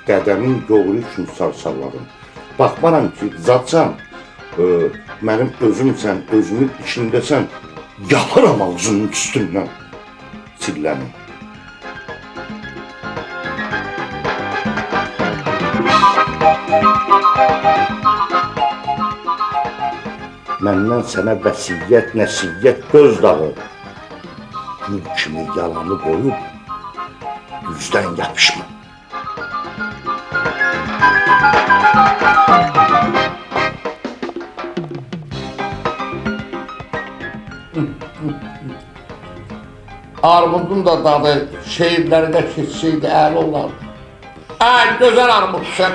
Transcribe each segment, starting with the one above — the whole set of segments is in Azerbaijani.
Qədəmin doğru üçün sarsalladım. Baxmaram ki, zatcan, mənim özümsən, özümün içindəsən, yaparam ağzının üstündən çilləni. Məndən sənə vəsiyyət, nəsiyyət göz dağı, gül kimi yalanı qoyub, düzdən yapışma. Armudun da dadı şehirləri də keçseydi əli olardı. Ay, gözəl armud sən.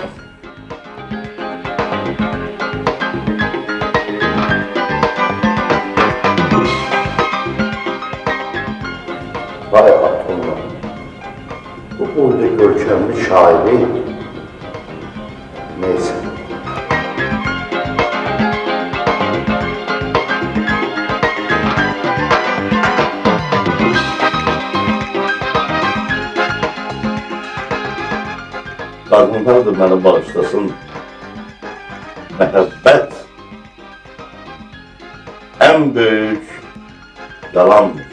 Vay patronlar, bu boyda görkəmli şairi, neyse. Qarnınlardır məni bağışlasın, məhəbbət ən böyük yalandır.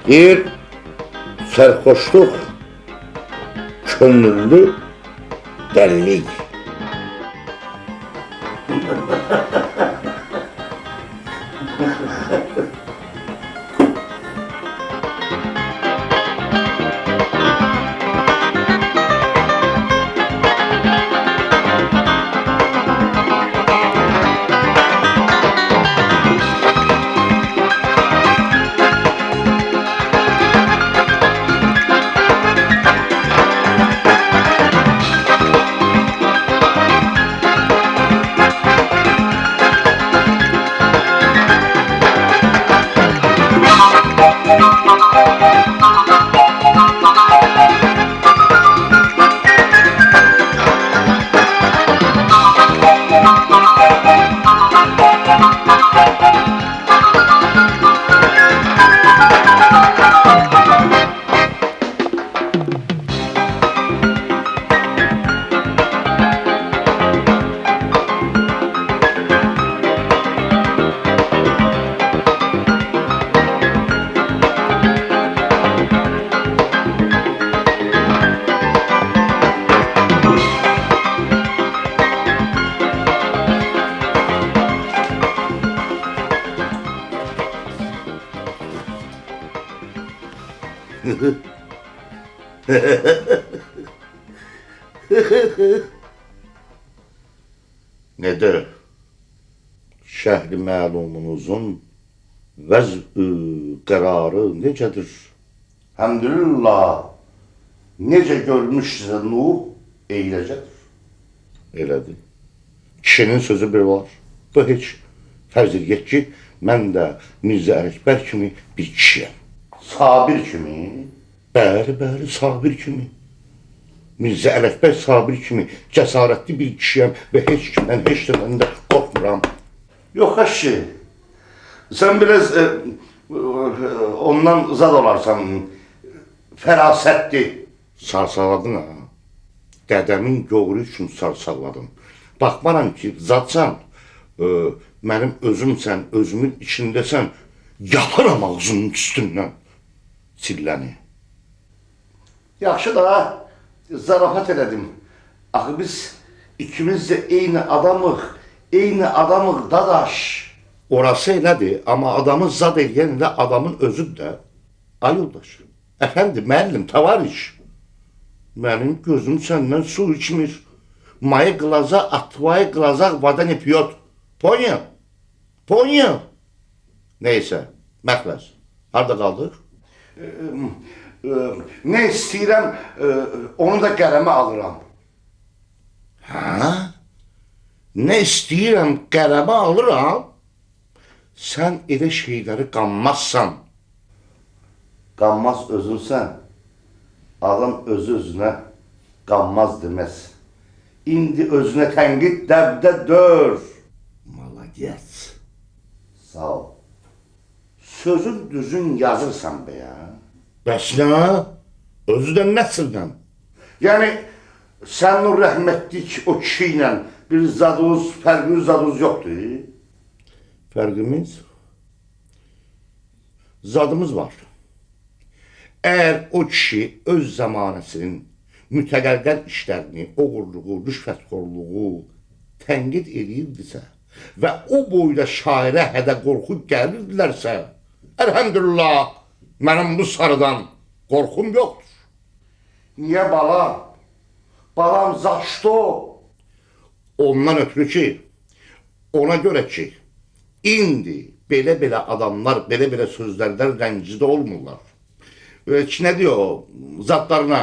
Bir sərxoşluq, könüllü dəlilik. Nedir? Şəhri məlumunuzun vəz-ı qərarı necədir? Həmdülillah, necə görmüşsə Nuh eyləcədir. Elədir. Kişinin sözü bir var. Bu heç fərz edək ki, mən də Mirzə Ələkbər kimi bir kişiyəm. Sabir kimi? Bəli, bəli, sabir kimi. Mirzə Ələkbər sabir kimi cəsarətli bir kişiyəm və heç kimdən, heç nədən də qorxmuram. Yox, əşki, sən biraz ondan zad olarsan, fərasətli. Sarsaladın ha, dədəmin yoğru üçün sarsaladın. Baxmaram ki, zatcan, mənim özümsən, özümün içindəsən, yaparam ağzının üstündən çilləni. Yaxşı da zarafat elədim. Axı biz ikimiz de eyni adamıq dadaş. Orası elədir, amma adamı zad eləyən elə adamın özüdür də. Ay yoldaş, əfəndi, müəllim, tavariş. Mənim gözüm səndən su içmir. Moи глаза от твоих глазах вода не пьет. Понял? Понял? Neyse, məhləz. Harada qaldıq? Ne istəyirəm, onu da qələmə alıram. Hə? Ne istəyirəm, qələmə alıram? Sən elə şeyləri qanmazsan. Qanmaz özünsən. Adam özü-özünə qanmaz deməz. İndi özünə tənqid dəbdə dör. Malaget. Sağ ol. Sözün düzün yazırsan be ya. Bəs nə? Özüdən nəsildən? Yəni, sən o rəhmətlik o kişi ilə bir zadınız, fərqiniz zadınız yoxdur. Fərqimiz? Zadımız var. Əgər o kişi öz zamanəsinin mütəqəqqəl işlərini, oğurluğu, rüşvətxorluğu tənqid edirdisə və o boyda şairə hədə qorxu gəlirdilərsə, əlhəmdülillah, mənim bu sarıdan qorxum yoxdur. Niyə balam? Balam zaşdı o. Ondan ötürü ki, ona görə ki, indi belə-belə adamlar belə-belə sözlərdən rəncidə olmurlar. Ki, nə diyor o? Zatlarına,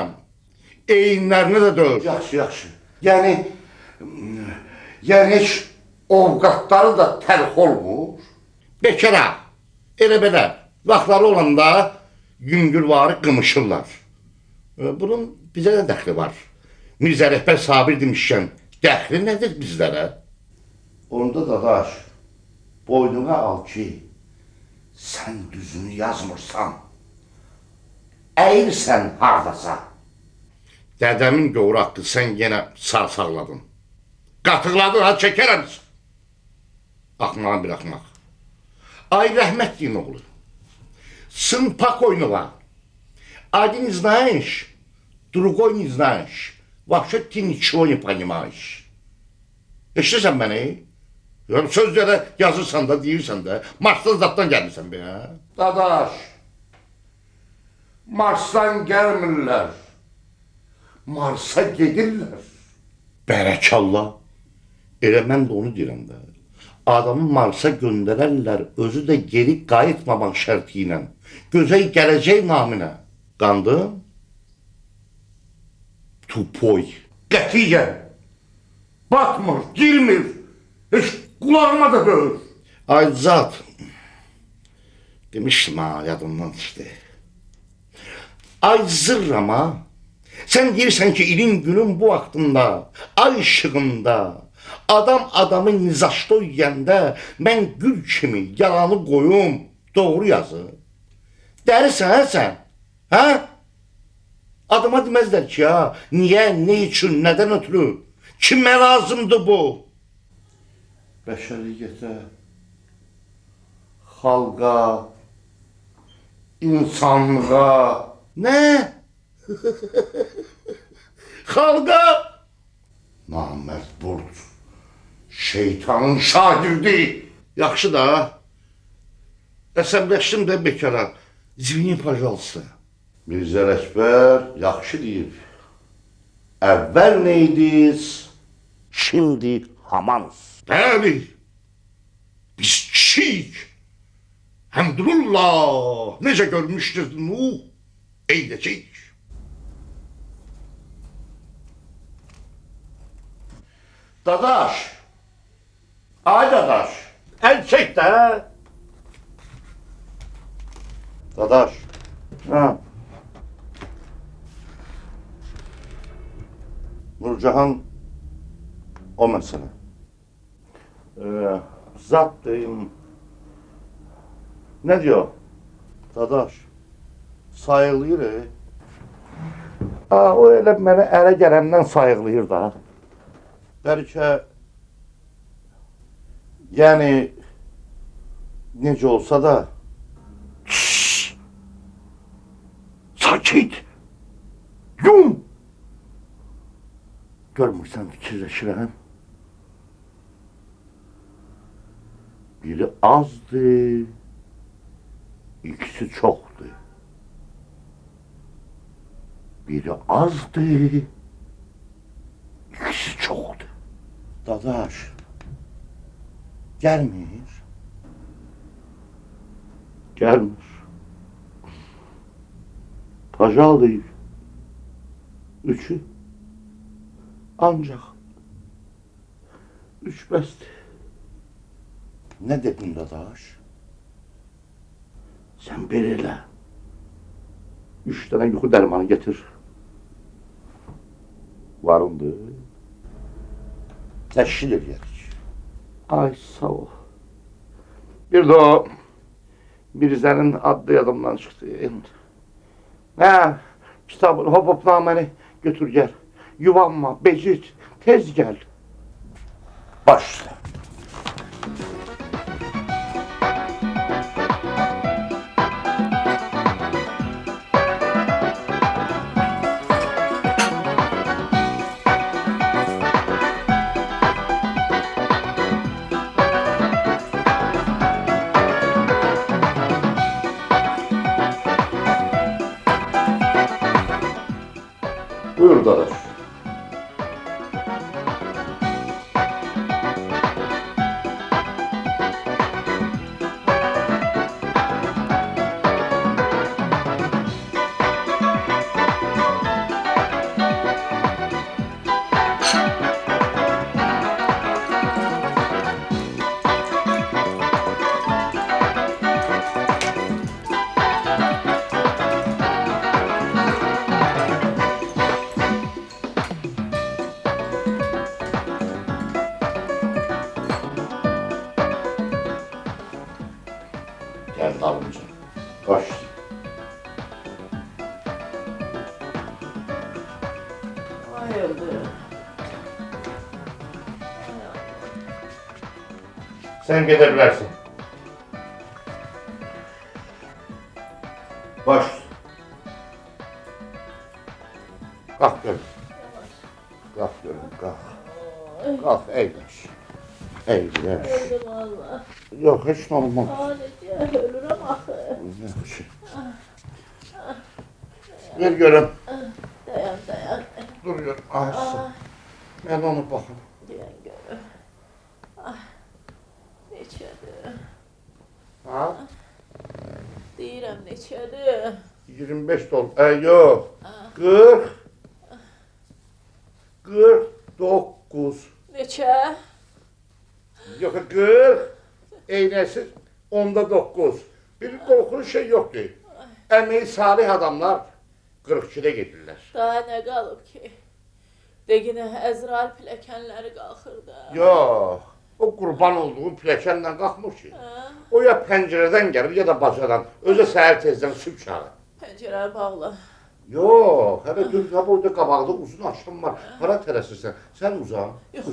eyinlərinə də dövür. Yaxşı, yaxşı. Yəni heç ovqatları da təlx olmur. Bekara, elə belə, vaxtları olanda yüngülvarı qımışırlar. Bunun bizə də dəxli var. Mirzə Rəhbər Sabir demişkən, dəxli nədir bizlərə? Onda dadaş, boynuna al ki, sən düzünü yazmırsan, əyirsən hardasa. Dədəmin doğru haqqı sən yenə sarsaqladın. Qatıqladın, ha çəkərəm. Axmağa bir axmaq. Ay rəhmətliyin oğlu. Сын покойного. Один знаешь, другой не знаешь. Вообще ты ничего не понимаешь. Eşitirsən məni? Sözlərə yazırsan da, deyirsən də, Marsdan zatdan gəlmirsən be, ha? Dadaş, Marsdan gəlmirlər. Mars'a gedirlər. Bərəkallah. Elə mən də onu deyirəm də. Adamı Mars'a göndərərlər, özü də geri qayıtmamaq şərti ilə. Gözəl gələcək naminə. Qandın? Tupoy. Qətiyyən. Batmır, girmir. Heç qulağıma da döyür. Ay zat. Demişdim ha, yadımdan işte. Ay zırrama. Sen deyirsən ki, ilin günün bu vaxtında, ay işığında, adam adamı nizaşda yiyəndə, mən gül kimi yalanı qoyum, doğru yazı. Dərisən, hə sən? Hə? Adama deməzlər ki, ya, niyə, ne üçün, nədən ötürü, kimə lazımdır bu? Bəşəriyyətə, xalqa, insanlığa, nə? Xalqa namərd burd, şeytanın şagirdi. Yaxşı da, əsəbləşdim də bekara. Zvini, pajolsta. Mirzə Rəkbər yaxşı deyib. Əvvəl neydiz, şimdi hamanız. Bəli, biz kişiyik. Həmdülillah, necə görmüşdür Nuh, eyləcəyik. Dadaş, ay dadaş, el çek de. Dadaş, ha. Nurcahan o mesele. Zat deyim, ne diyor? Dadaş, sayıqlayır. O elə mənə ərə gələndən sayıqlayır da. Bəlkə, yəni, necə olsa da, sakit, Yum! Görmürsən fikirləşirəm. Biri azdır, ikisi çoxdur. Biri azdır, ikisi çoxdur. Dadaş, gəlmir. Gəlmir. Pajal üçü ancaq üç bəsdir. Nə dedin dadaş? Sən belə elə. 3 dənə yuxu dərmanı getir. Varındır. Təşkil edərik. Ay sağ ol. Bir də o Mirzənin adlı yadımdan çıxdı. Hə, kitabını, hop-hopnaməni götür gəl. Yuvanma, becik, tez gəl. Başla. Buyur dadaş. Gel dalınca. Koş. Hayırdır? Sen gidebilirsin. Baş. Kalk gel. Kalk gel. Kalk. Kalk eğleş. Eğleş. Öldüm valla. Yok hiç olmaz. Sadece ölürüm ahı. Ver görüm. Dayan. Duruyor. Aysa. Ben onu bakın. Diyen görüm. Ah. Neçədir? Ha? Deyirəm neçədir? 25 dolar. Yok. 40. 49. Neçə? Yok 40. Eynesiz 10'da 9. Bir korkulu şey yok ki. Emeği salih adamlar 42'de gelirler. Daha nə qalıb ki? Deginə Əzrail pilləkənləri qalxır da. Yok. O kurban olduğu plekenle kalkmır ki. Hə? O ya pencereden gelir ya da bacadan. Öze seher tezden süt çağır. Pəncərə bağlı. Yok. Hele dur ya burada qabaqda uzun aşkım var. Hara tələsirsən? Sen uzan. Yox,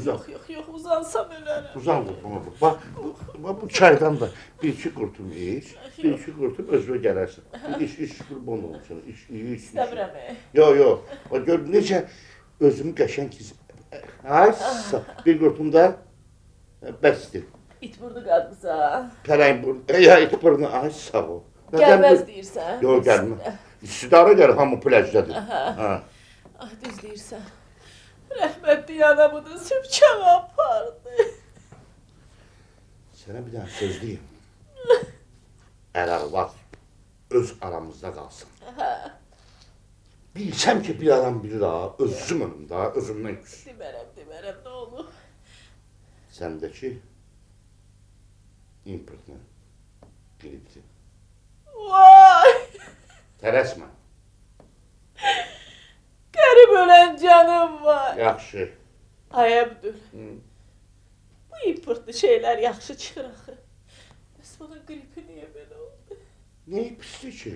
uzansam ölərəm. Uzan bunu. Bak bu çaydan da bir iki kurtum iç. Bir iki kurtum özünə gələrsən. İş kurban olsun. İş. İstəmirəm. Yok. O gör necə özümü qəşəng ay bir kurtum da bəsdir. İt vurdu qadınıza. Pələng burnu. Ya it burnu ay sağ ol. Gəlməz deyirsən. Yok gəlmə. İstidara gəlir hamı plajdadır. Ha. Ah düz deyirsən. Rəhmətli anamı da sübçəmə apardı. Sənə bir dənə söz deyim. Əl-arvad öz aramızda qalsın. Bilsəm ki bir adam bilir ha, özüm önümdə, özümdən küs. Demərəm, nə olur? Səndəki importla qilibdir. Vay! Tələsmə. Qərib ölən canım var. Yaxşı. Ay Əbdül. Bu importlu şeylər yaxşı çıxır axı. Bəs bunun qripi niyə belə oldu? Neyi pisdir ki?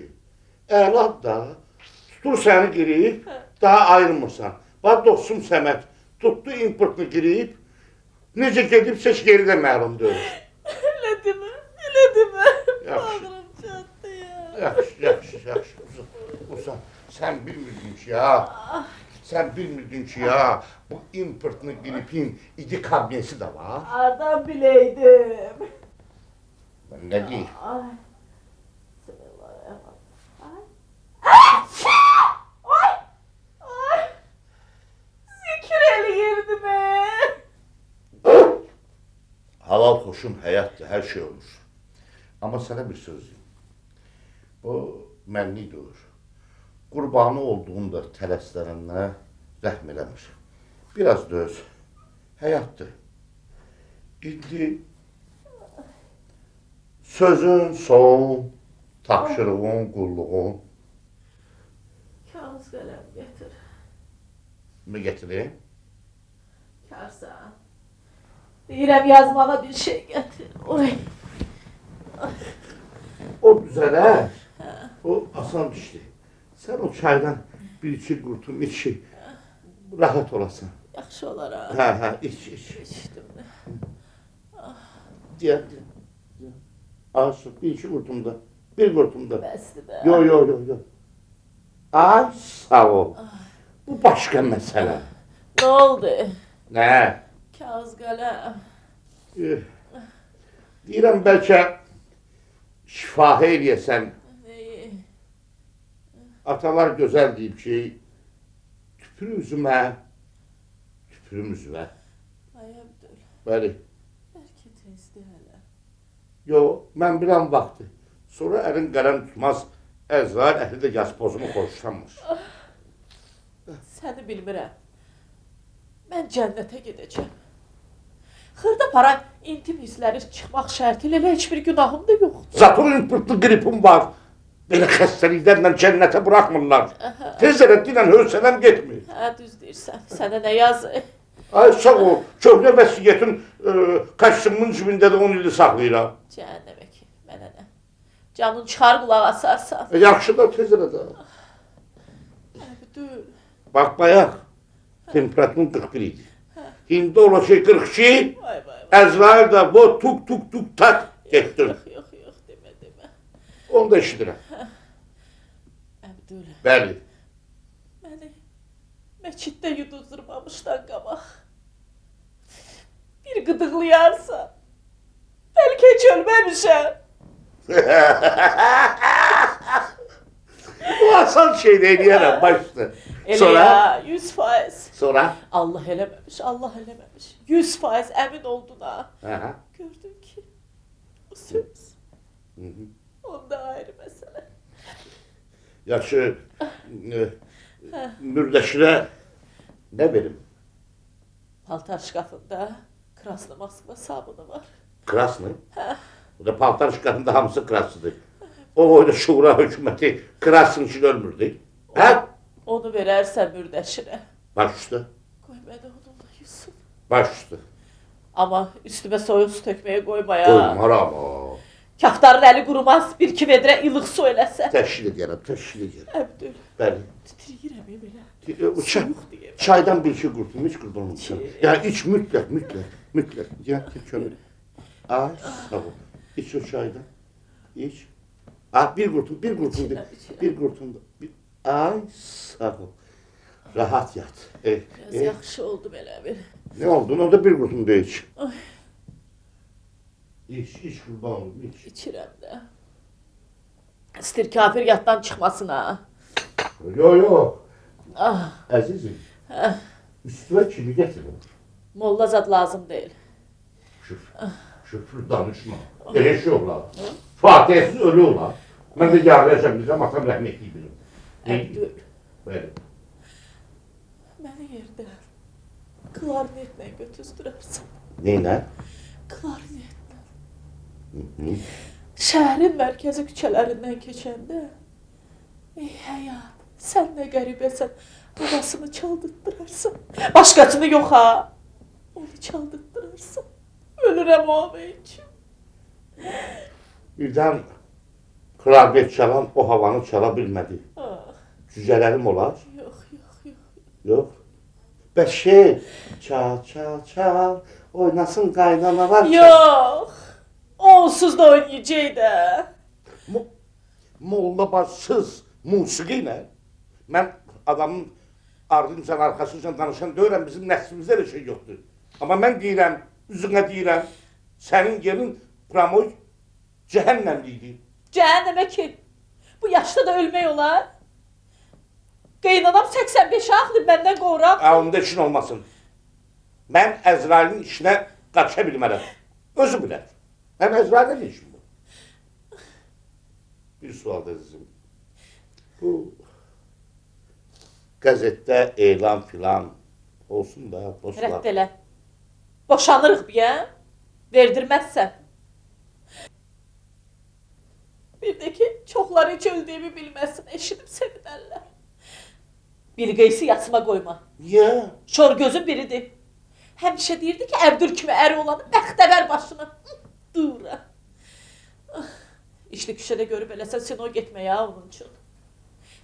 Əlad da tutur səni qirib, daha ayrılmırsan. Bax dostum Səməd tutdu importunu qirib, necə gedibsə geri də məlum deyil. Elə demə. Yaxşı. Bağrım çatdı ya. Yaxşı. Uzun. Sen bilmirdin ki ya. Sen bilmirdin ki ya. Bu importun gripin iki kabinesi de var. Ardan bileydim. Ben ne diyeyim? Ay. Ay. Ay. Ay. Zikir eli girdi be. Halal hoşun hayatta her şey olur. Ama sana bir söz diyeyim. Bu mənnidir. Qurbanı olduğunda tələslərinə rəhm eləmir. Biraz döz. Həyatdır. İndi sözün son, tapşırığın, qulluğun. Kağıt kalem getir. Mı getireyim? Karsan. Deyirəm yazmağa bir şey getir. Oy. O düzələr. O asan işdir. Sen o çaydan bir iki qurtum iç ki, rahat olasan. Yaxşı olar ha. Ha, iç. İçdim de. Diye. Aşık bir iki qurtumda. Bir qurtumda. Bəsdir be. Yo. Ay sağ ol. Bu başka mesele. Ne oldu? Ne? Kağıt kalem. Deyirəm bəlkə şifahi eləyəsən. Neyi? Atalar gözəl deyib ki, tüpür üzümə, tüpürüm üzümə. Ay Abdül. Bəli. Belki tezdi hele. Yo, mən bilən vaxtı. Sonra əlin qələm tutmaz, əzrail əhli də yaz pozumu xoşlanmır. Səni bilmirəm. Mən cənnətə gedəcəm. Xırda para intim hissləri çıxmaq şərti ilə heç bir günahım da yoxdur. Zatın impırtlı gripim var. Belə xəstəliklərlə cənnətə buraxmırlar. Tez elə dinən hövsələm getmir. Hə, düz deyirsən. Sənə nə yazı? Ay sağ ol, köhnə vəsiyyətin kaşımın cibində də 10 ili saxlayıram. Cəhənnəmə ki, mənə nə? Canın çıxar qulaq asarsan. Yaxşı da tez elə də. Abdül. Bax bayaq, temperaturun 41 idi. İndi olacaq 42, Vay. Əzrail də bu tuk tak getdir. Yox, demə. Onu da eşidirəm. Abdül. Bəli. Məni məsciddə yuduzdurmamışdan qabaq bir qıdıqlayarsa bəlkə heç ölməmişəm. Bu asan şey eləyərəm başda. Elə Sonra? ya, 100%. Sonra? Allah eləməmiş. 100% əmin oldun ha. Aha. Gördün ki, bu söz onda ayrı məsələ. Yaxşı, mürdəşirə nə verim? Paltar şkafında Krasna Moskva sabunu var. Krasnı? O da paltar şkafında hamısı krasıdır. O da şura hökuməti krasın için ölmürdü. Hə? Onu verərsən mürdəşirə. Baş üstə. Qoy məni onunla Yusuf. Baş üstə. Amma üstümə soyuq su tökməyə qoymaya. Qoymar ama. Kaftarın əli qurumaz, bir iki vedrə ilıq su eləsə. Təşkil edərəm. Əbdül, Bəli. titriyirəm belə. Uçak. diye. Çaydan bir şey kurtum, hiç kurban olmuşam. Ya iç mütlak. Ya kömür. Ay sağ ol. İç o çaydan. İç. Ah bir kurtum de. İçiyorum. Bir kurtum da. Ay sağ ol. Rahat yat. Biraz yaxşı oldu belə bir. Ne oldu? O da bir kurtum da iç. Ay. İç kurban olayım iç. İçirəm də. İstir kafir yatdan çıxmasın ha. Yo. Ah, Əzizim. Üstüme kimi getirin? molla zad lazım deyil. Küfür danışma. Elə şey olar. Fatihəsiz ölü olar. Mən də yarayacam bizəm, atam rəhmətli bilim. Əbdül, Bəli. məni yerdə klarnetlə götüzdürərsən. Neynə? Klarnetlə. Hı. Şəhərin mərkəzi küçələrindən keçəndə, ey həyat, sən nə qəribəsən, havasını çaldırtdırarsan. Başqasını yox ha, onu çaldırtdırarsan. Ölürəm o hava üçün. Birdən klarnet çalan o havanı çala bilmədi. Ah, Cücələrim olar. yox. Yox. Bəs şey, çal, oynasın qaynanalar. Yox, onsuz da oynayacaq da. Molla başsız musiqi ilə mən adamın ardınca, arxasınca danışan deyirəm, bizim nəslimizdə elə şey yoxdur. Amma mən deyirəm, üzünə deyirəm, sənin yerin pramoy cəhənnəmlidir. Cəhənnəmə ki, bu yaşda da ölmək olar. Qeynanam 85 ağlı məndən qoraq. Onda işin olmasın. Mən Əzrailin işinə qaça bilmərəm. Özü bilər. Mən Əzrail'ə ne işim bu? Bir sual əzizim. Bu qəzetdə elan filan olsun da dostlar. Rədd elə. Boşanırıq biyə. Verdirməzsən. Bir də ki, çoxları heç öldüyümü bilməsin. Eşidib sevinərlər. Bir qeysi yatıma qoyma. Niyə? Şor gözün biridir. Həmişə deyirdi ki, Əbdül kimi əri olanı bəxtəvər başını. Dura. İşli küşədə görüb eləsə sen o getməyə onun üçün.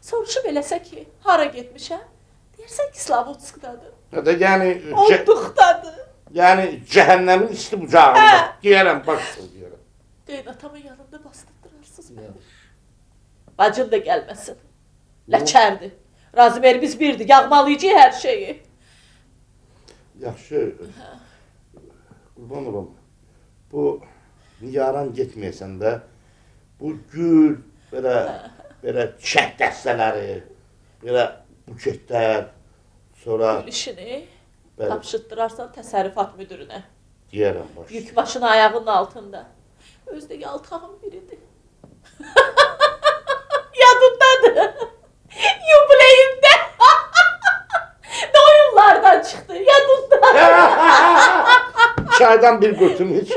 Soruşub eləsə ki, hara getmişəm? Deyərsən ki, Slavutskdadır. Yəni, Olduqdadır. yəni cəhənnəmin isti bucağında. Deyərəm, başsın deyərəm. Qeynatamın yanında bastırdırarsınız məni. Bacın da gəlməsin. Ləçərdir. Razı verimiz birdir, yağmalayıcı hər şeyi. Yaxşı, qurban olum. Bu yaran getməyəsən də, bu gül, belə çiçək dəstələri, belə buketlər, sonra Gül işini Bəli. tapşırttırarsan təsərrüfat müdürünə. deyərəm baş. Yük başını ayağının altında. Özdə yaltağın biridir. Yadındadır. Yubileyimdə. Ne oyunlardan çıktı. Yadındadır. Çaydan bir qurtum heç.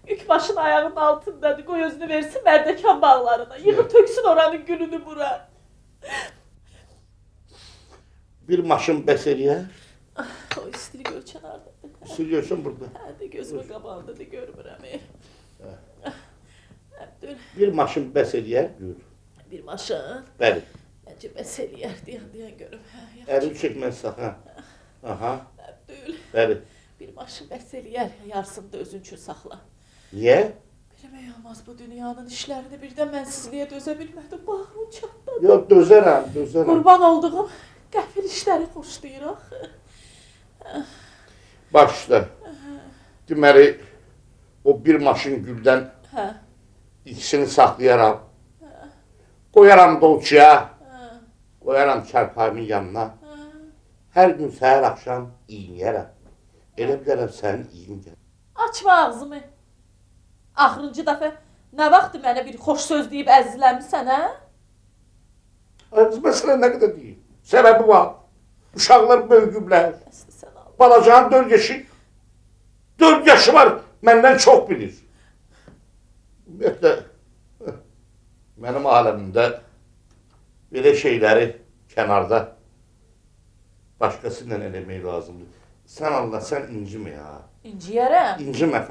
Yük başın ayağının altındadır. Qoy özünü versin Mərdəkan bağlarına. Yığıb töksün oranın gülünü bura. Bir maşın bəs eləyər. O istiri gör kənarda. Sürüyorsun burada. Hadi gözümün qabağındadır görmürəm. Əbdül, Bir maşın bəs eləyər. Gül. bir maşın. Bəli. Bence bəs eləyər deyən görüm. Əli çəkməzsə, ha. Aha. Əbdül, Bəli. bir maşın bəs eləyər. Yarısını da özün üçün saxla. Niyə? Bilmək olmaz bu dünyanın işlərini birdən mənsizliyə dözə bilmədim. Bağrım çatladı. Yox, dözərəm. Qurban olduğum qəfil işləri xoşlayırıq. Bax işte. Deməli, o bir maşın güldən Hə, ikisini saxlayaram. Qoyaram dolçuya. Qoyaram çarpayımın yanına. Hər gün səhər axşam iyniyərəm. Elə bilərəm sənin iyin gəlir. açma ağzımı. Axırıncı dəfə nə vaxtdır mənə bir xoş söz deyib əzizləmisən, hə? Ayrıca məsələ nə qədər deyil. Səbəbi var. Uşaqlar böyüyüblər. Əsli sən al. Balacanın 4 yaşı var. Məndən çox bilir. Ümumiyyətlə, mənim aləmimdə belə şeyləri kənarda başqasıyla eləmək lazımdır. Sən Allah, sən incimə ya. İnciyərəm. İncimə.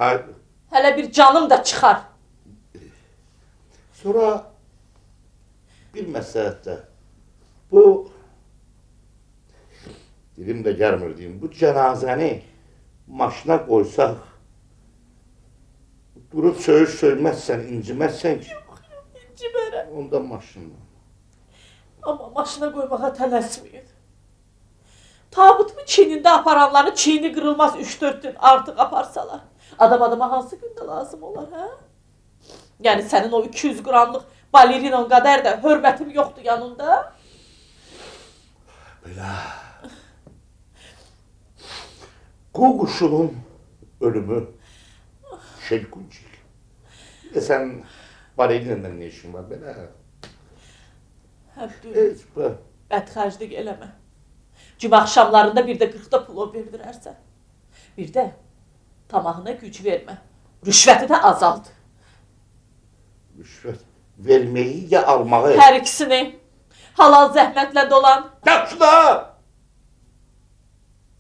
Hələ bir canım da çıxar. Sonra bir məsləhətdə bu dilim də gəlmir deyim. Bu cənazəni maşına qoysaq durub söyməzsən, inciməzsən ki, İncimərəm. onda maşınla. Amma maşına qoymağa tələsməyin. Tabutumu çiynində aparanların çiyni qırılmaz 3-4 gün artıq aparsalar. Adam adama hansı gündə lazım olar, hə? Yəni sənin o 200 qramlıq balerinon qədər də hörmətim yoxdur yanında. Belə. Quşunun ölümü Şelkuncik. Bir de sən balerinlə nə işin var belə? Həbdül, Heç bu. bədxərclik eləmə. Cümə axşamlarında bir də 40-da pulov verdirərsən. Bir də tamahına güc vermə. Rüşvəti də azalt. Rüşvət verməyi ya almağı. Hər ikisini halal zəhmətlə dolan. Yaxşı da!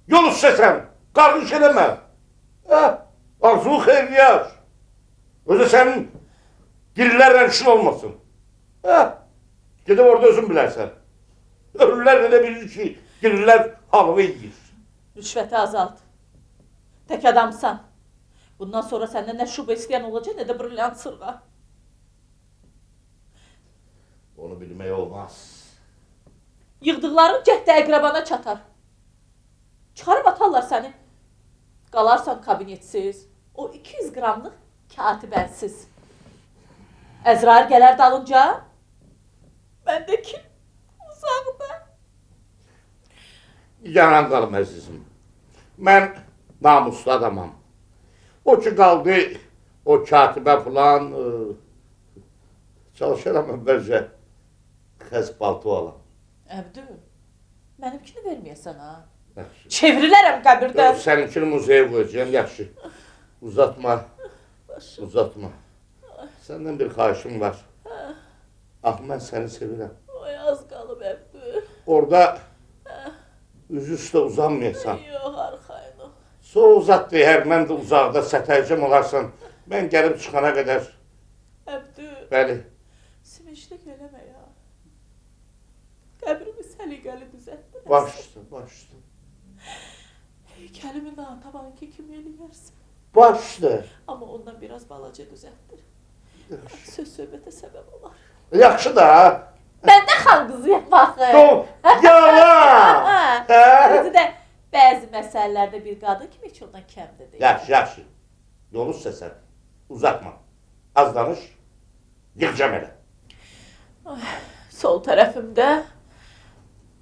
Yol üstəsən, qarnış eləmə. Arzulu xeyriyar. Özü sənin dillərlə işin olmasın. Gedib orada özün bilərsən. Ölülər elə bilir ki, dillər halva yiyir. Rüşvəti azalt. Tək adamsan. Bundan sonra senden ne şube isteyen olacak ne de brilliant sırğa. Onu bilmək olmaz. Yığdıqların cəhdə əqrəbana çatar. Çıxarıb atarlar səni. Qalarsan kabinetsiz. O 200 qramlıq katibənsiz. Əzrail gələr dalınca. Məndə kim? Uzaqda. Yanan qalım əzizim. Mən namuslu adamam. O ki qaldı, o katibə filan çalışaram əvvəlcə xəz palto alam. Əbdül, mənimkini verməyəsən ha. Yaxşı. Çevrilərəm qəbirdən. Səninkini muzeyə qoyacağım, yaxşı. Uzatma, Başım. uzatma. Səndən bir xahişim var. Ah, mən səni sevirəm. Oy, az qalıb Əbdül. Orada üzü üstə uzanmayasan. Yox, arxayın ol. Sonra uzat deyər, mən də uzaqda sətərcəm olarsan. Mən gəlib çıxana qədər. Əbdül, Bəli. simişlik eləmə ya. Qəbrimi səliqəli düzəltdir. Baş üstə, baş üstə. Heykəlimi natabanki kimi eləyərsən. Baş üstə. Amma ondan biraz balaca düzəltdir. Yaxşı. Söz söhbətə səbəb olar. Yaxşı da. Mən də xan qızıyam baxın. Yalan. Özü də bəzi məsələlərdə bir qadın kimi heç ondan kəmdə deyil. Yaxşı, yaxşı. Yolu səsən. Uzatma. Az danış. Yığcam elə. Sol tərəfimdə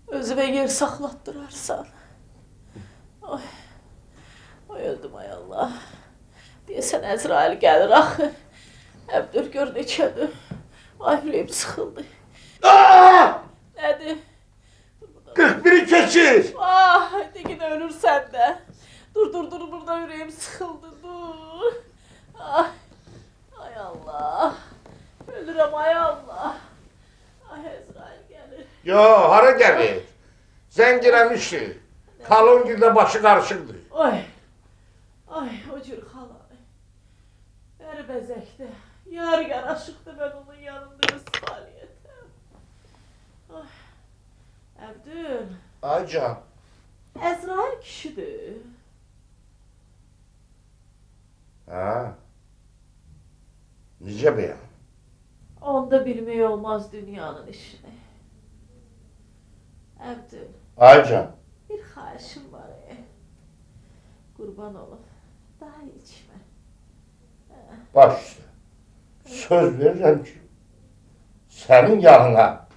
özümə yer saxlatdırarsan. Oy. Oy, öldüm ay Allah. Deyəsən Əzrail gəlir axı. Əbdül gör neçədir. Ay, ürəyim sıxıldı. Aa! Nədir? 41'i keçir. Ah, yine ölürsen de. Dur, burada ürəyim sıxıldı, dur. Ay, ay Allah. Ölürəm, ay Allah. Ay, Əzrail gəlir. Yo, hara gəlir? Zəng eləmişdi. Kalongildə başı qarışıqdır. Ay, ay, o cür xalay. Ər bəzəkdə, yar yaraşıqdı, mən onun yanında öz fəaliyyətəm. Ay, Əbdül, Aycan. Əzrail kişidir. Ha? Necə bəyəm? Onda bilmək olmaz dünyanın işini. Əbdül, Aycan. bir xahişim var. Qurban olum, daha içmə. Baş üstə. Söz verirəm ki, sənin yanına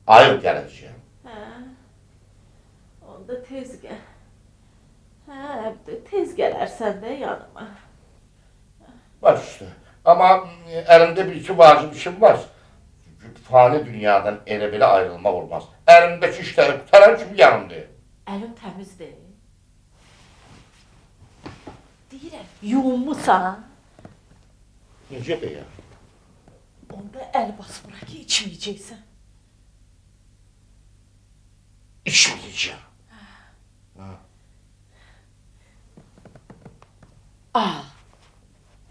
ayıb gələcəyəm. Hə? Onda tez gəl. Hə, Əbdül, tez gələrsən də yanıma. Baş üstə. Amma əlimdə bir iki vacib işim var. Fani dünyadan elə belə ayrılmaq olmaz. Əlimdəki işləri qutaran kimi yanımdayım. Əlim təmizdir. Deyirəm, yummusan. Necə bəyəm? Onda əl basmıra ki, içməyəcəksən. İçməyəcəm.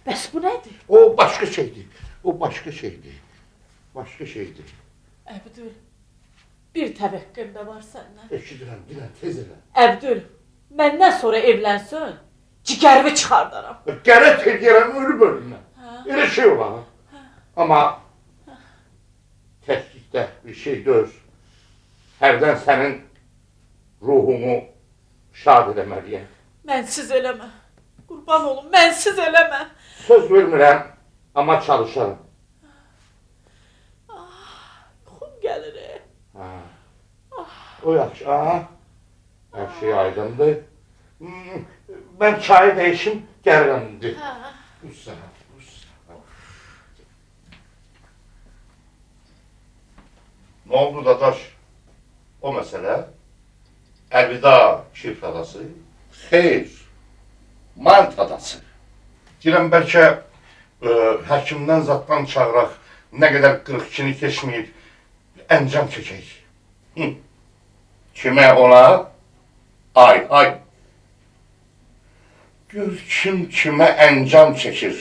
Bəs bu nədir? O başqa şeydir. O başqa şeydir. Başqa şeydir. Əbdül, bir təvəqqüm də var səndən. Eşidirəm, bilən, tez elə. Əbdül, məndən sonra evlənsən, cigərimi çıxardaram. Qərət edirəm, ölüb ölümdən. Elə şey olar. Amma təklikdə bir şey döz. Hərdən sənin ruhumu şad eləməliyəm. Mənsiz eləmə. Qurban olum, mənsiz eləmə. Söz vermirəm, amma çalışarım. Yuxum gəlir. Ha. O yaxşı, aha. Hər şey aydındır. Mən çayı dəyişim, gəlirəm indi. Üç saat, üç saat. Ne oldu dadaş? O mesele? Elvida çift adası. Xeyr. Mant adası. Deyirəm bəlkə həkimdən zatdan çağıraq, nə qədər 42-ni keçməyib, əncam çəkək. Kimə ona? Ay, ay. Gör kim kimə əncam çəkir.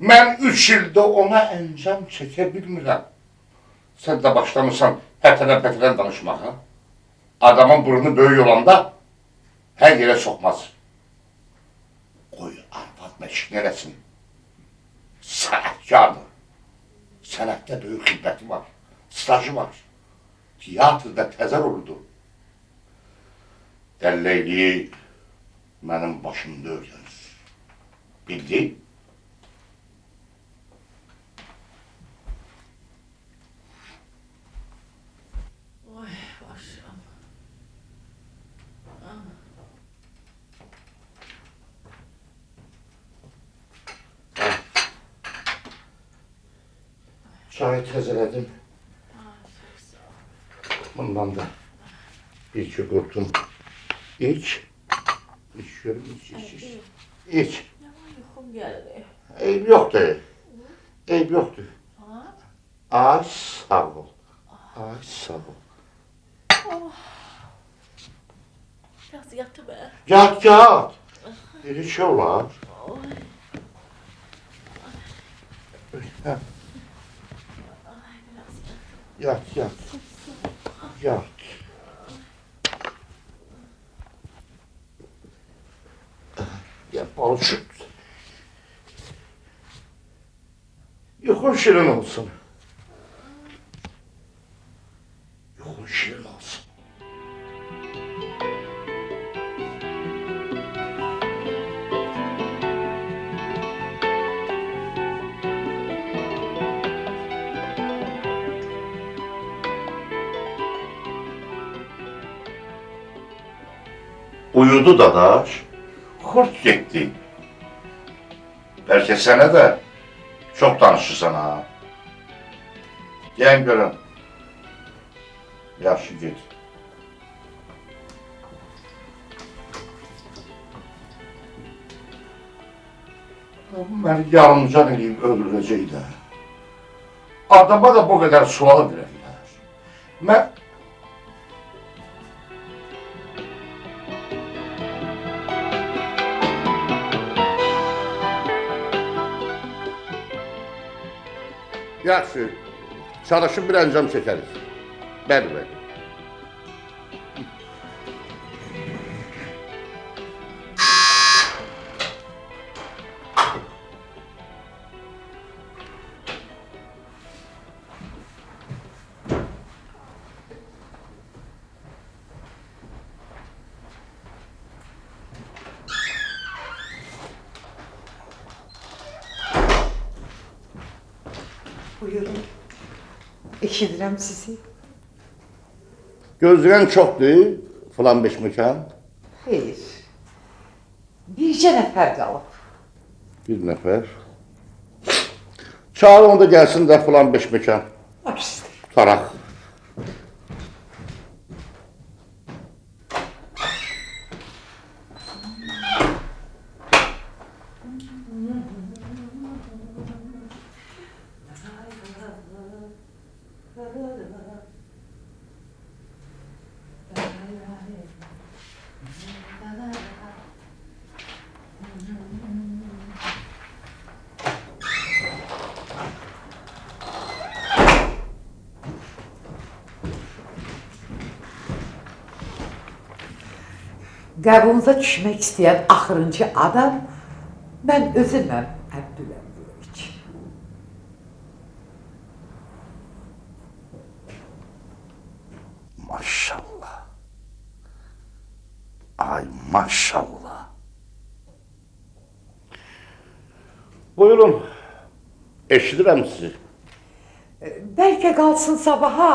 Mən 3 ildə ona əncam çəkə bilmirəm. Sən də başlamısan pətələn danışmağa. Adamın burnu böyük olanda hər yerə soxmaz. Qoy arvad Məşq eləsin. Sənətkardır. Sənətdə böyük xidməti var. Stajı var. Teatrda təzə roludur. Dəlləkliyi mənim başımda öyrənir. Bildin? Ay başım. Çayı təzələdim. Ay çok sağ ol. Bundan da bir iki qurtum iç. İç görüm, iç, iç, iç. İç. Yaman yuxum gəlir. Eyb yoxdur. Eyb yoxdur. Ha? Ay sağ ol. Ay sağ ol. Biraz yatı be. Yat, yat. Bir şey olar. Oy. Hə, Ay biraz yat. yat, yat. Yat. Ya balçık. Yuxun şirin olsun. Yuxun şirin olsun. Uyudu dadaş, kurt getdi. Bəlkə sənə də çox danışırsan ha. Gəlin görün. Yaxşı get. Məni yarımcan eləyib öldürəcək də. Adama da bu qədər sual verərlər. Mən... Yaxşı, çalışıb bir əncam çəkərik. Bəli, bəli. Buyurun. Eşidirəm sizi. Gözləyən çoxdur, filan beş məkan. Xeyr. Bircə nəfər qalıb. Bir nəfər. Çağır onu da gəlsin də filan beş məkan. Baş üstə. Taraq. Qəbunuza düşmək istəyən axırıncı adam mən özüməm, Əbdüləmdiroviç. Maşallah. Ay maşallah. Buyurun. Eşidirəm sizi. Bəlkə qalsın sabaha,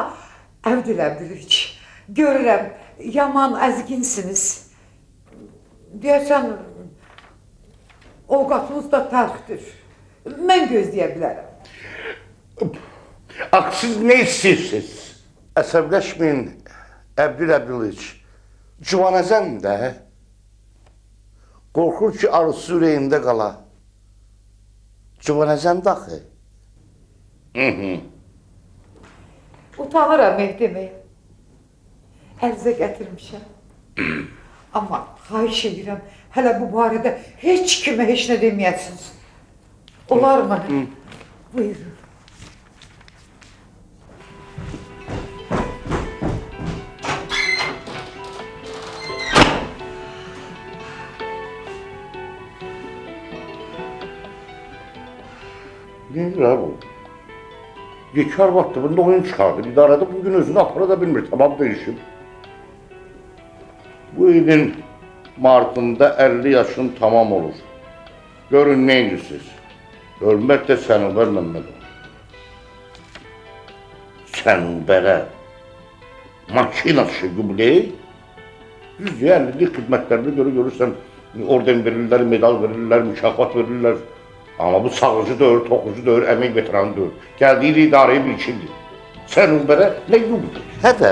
Əbdüləmdiroviç. Görürəm, yaman əzginsiniz. Deyəsən, ovqatınız da təlxdir. Mən gözləyə bilərəm. Ax, siz ne istəyirsiniz? Əsəbləşməyin, Əbdüləbdiliç. Cuvanəzən də qorxur ki, arzusu ürəyində qala. Cuvanəzən də axı. Utanıram Mehdimi. Ərzə gətirmişəm. Amma xahiş edirəm, hələ bu barədə heç kimə heç nə deməyəsiniz. Olar mı? Buyurun. Nedir abi bu? Yekar vaxtında oyun çıkardı. İdarədə bugün özünü apara da bilmir. Tamam değişim. Bu ilin martında 50 yaşın tamam olur. Görün neyiniz? Hürmətlə Sənubər Məmmədov. Sənubərə makinaşı yubiley 150'lik xidmətlərini görürsən, orden verirlər, medal verirlər, mükafat verirlər. Ama bu sağıcı dövür, toxucu dövür, əmək veteranı dövür. Gəldiyi idarəyə bir ikildir. Sənubərə nə yubiley? Hə də.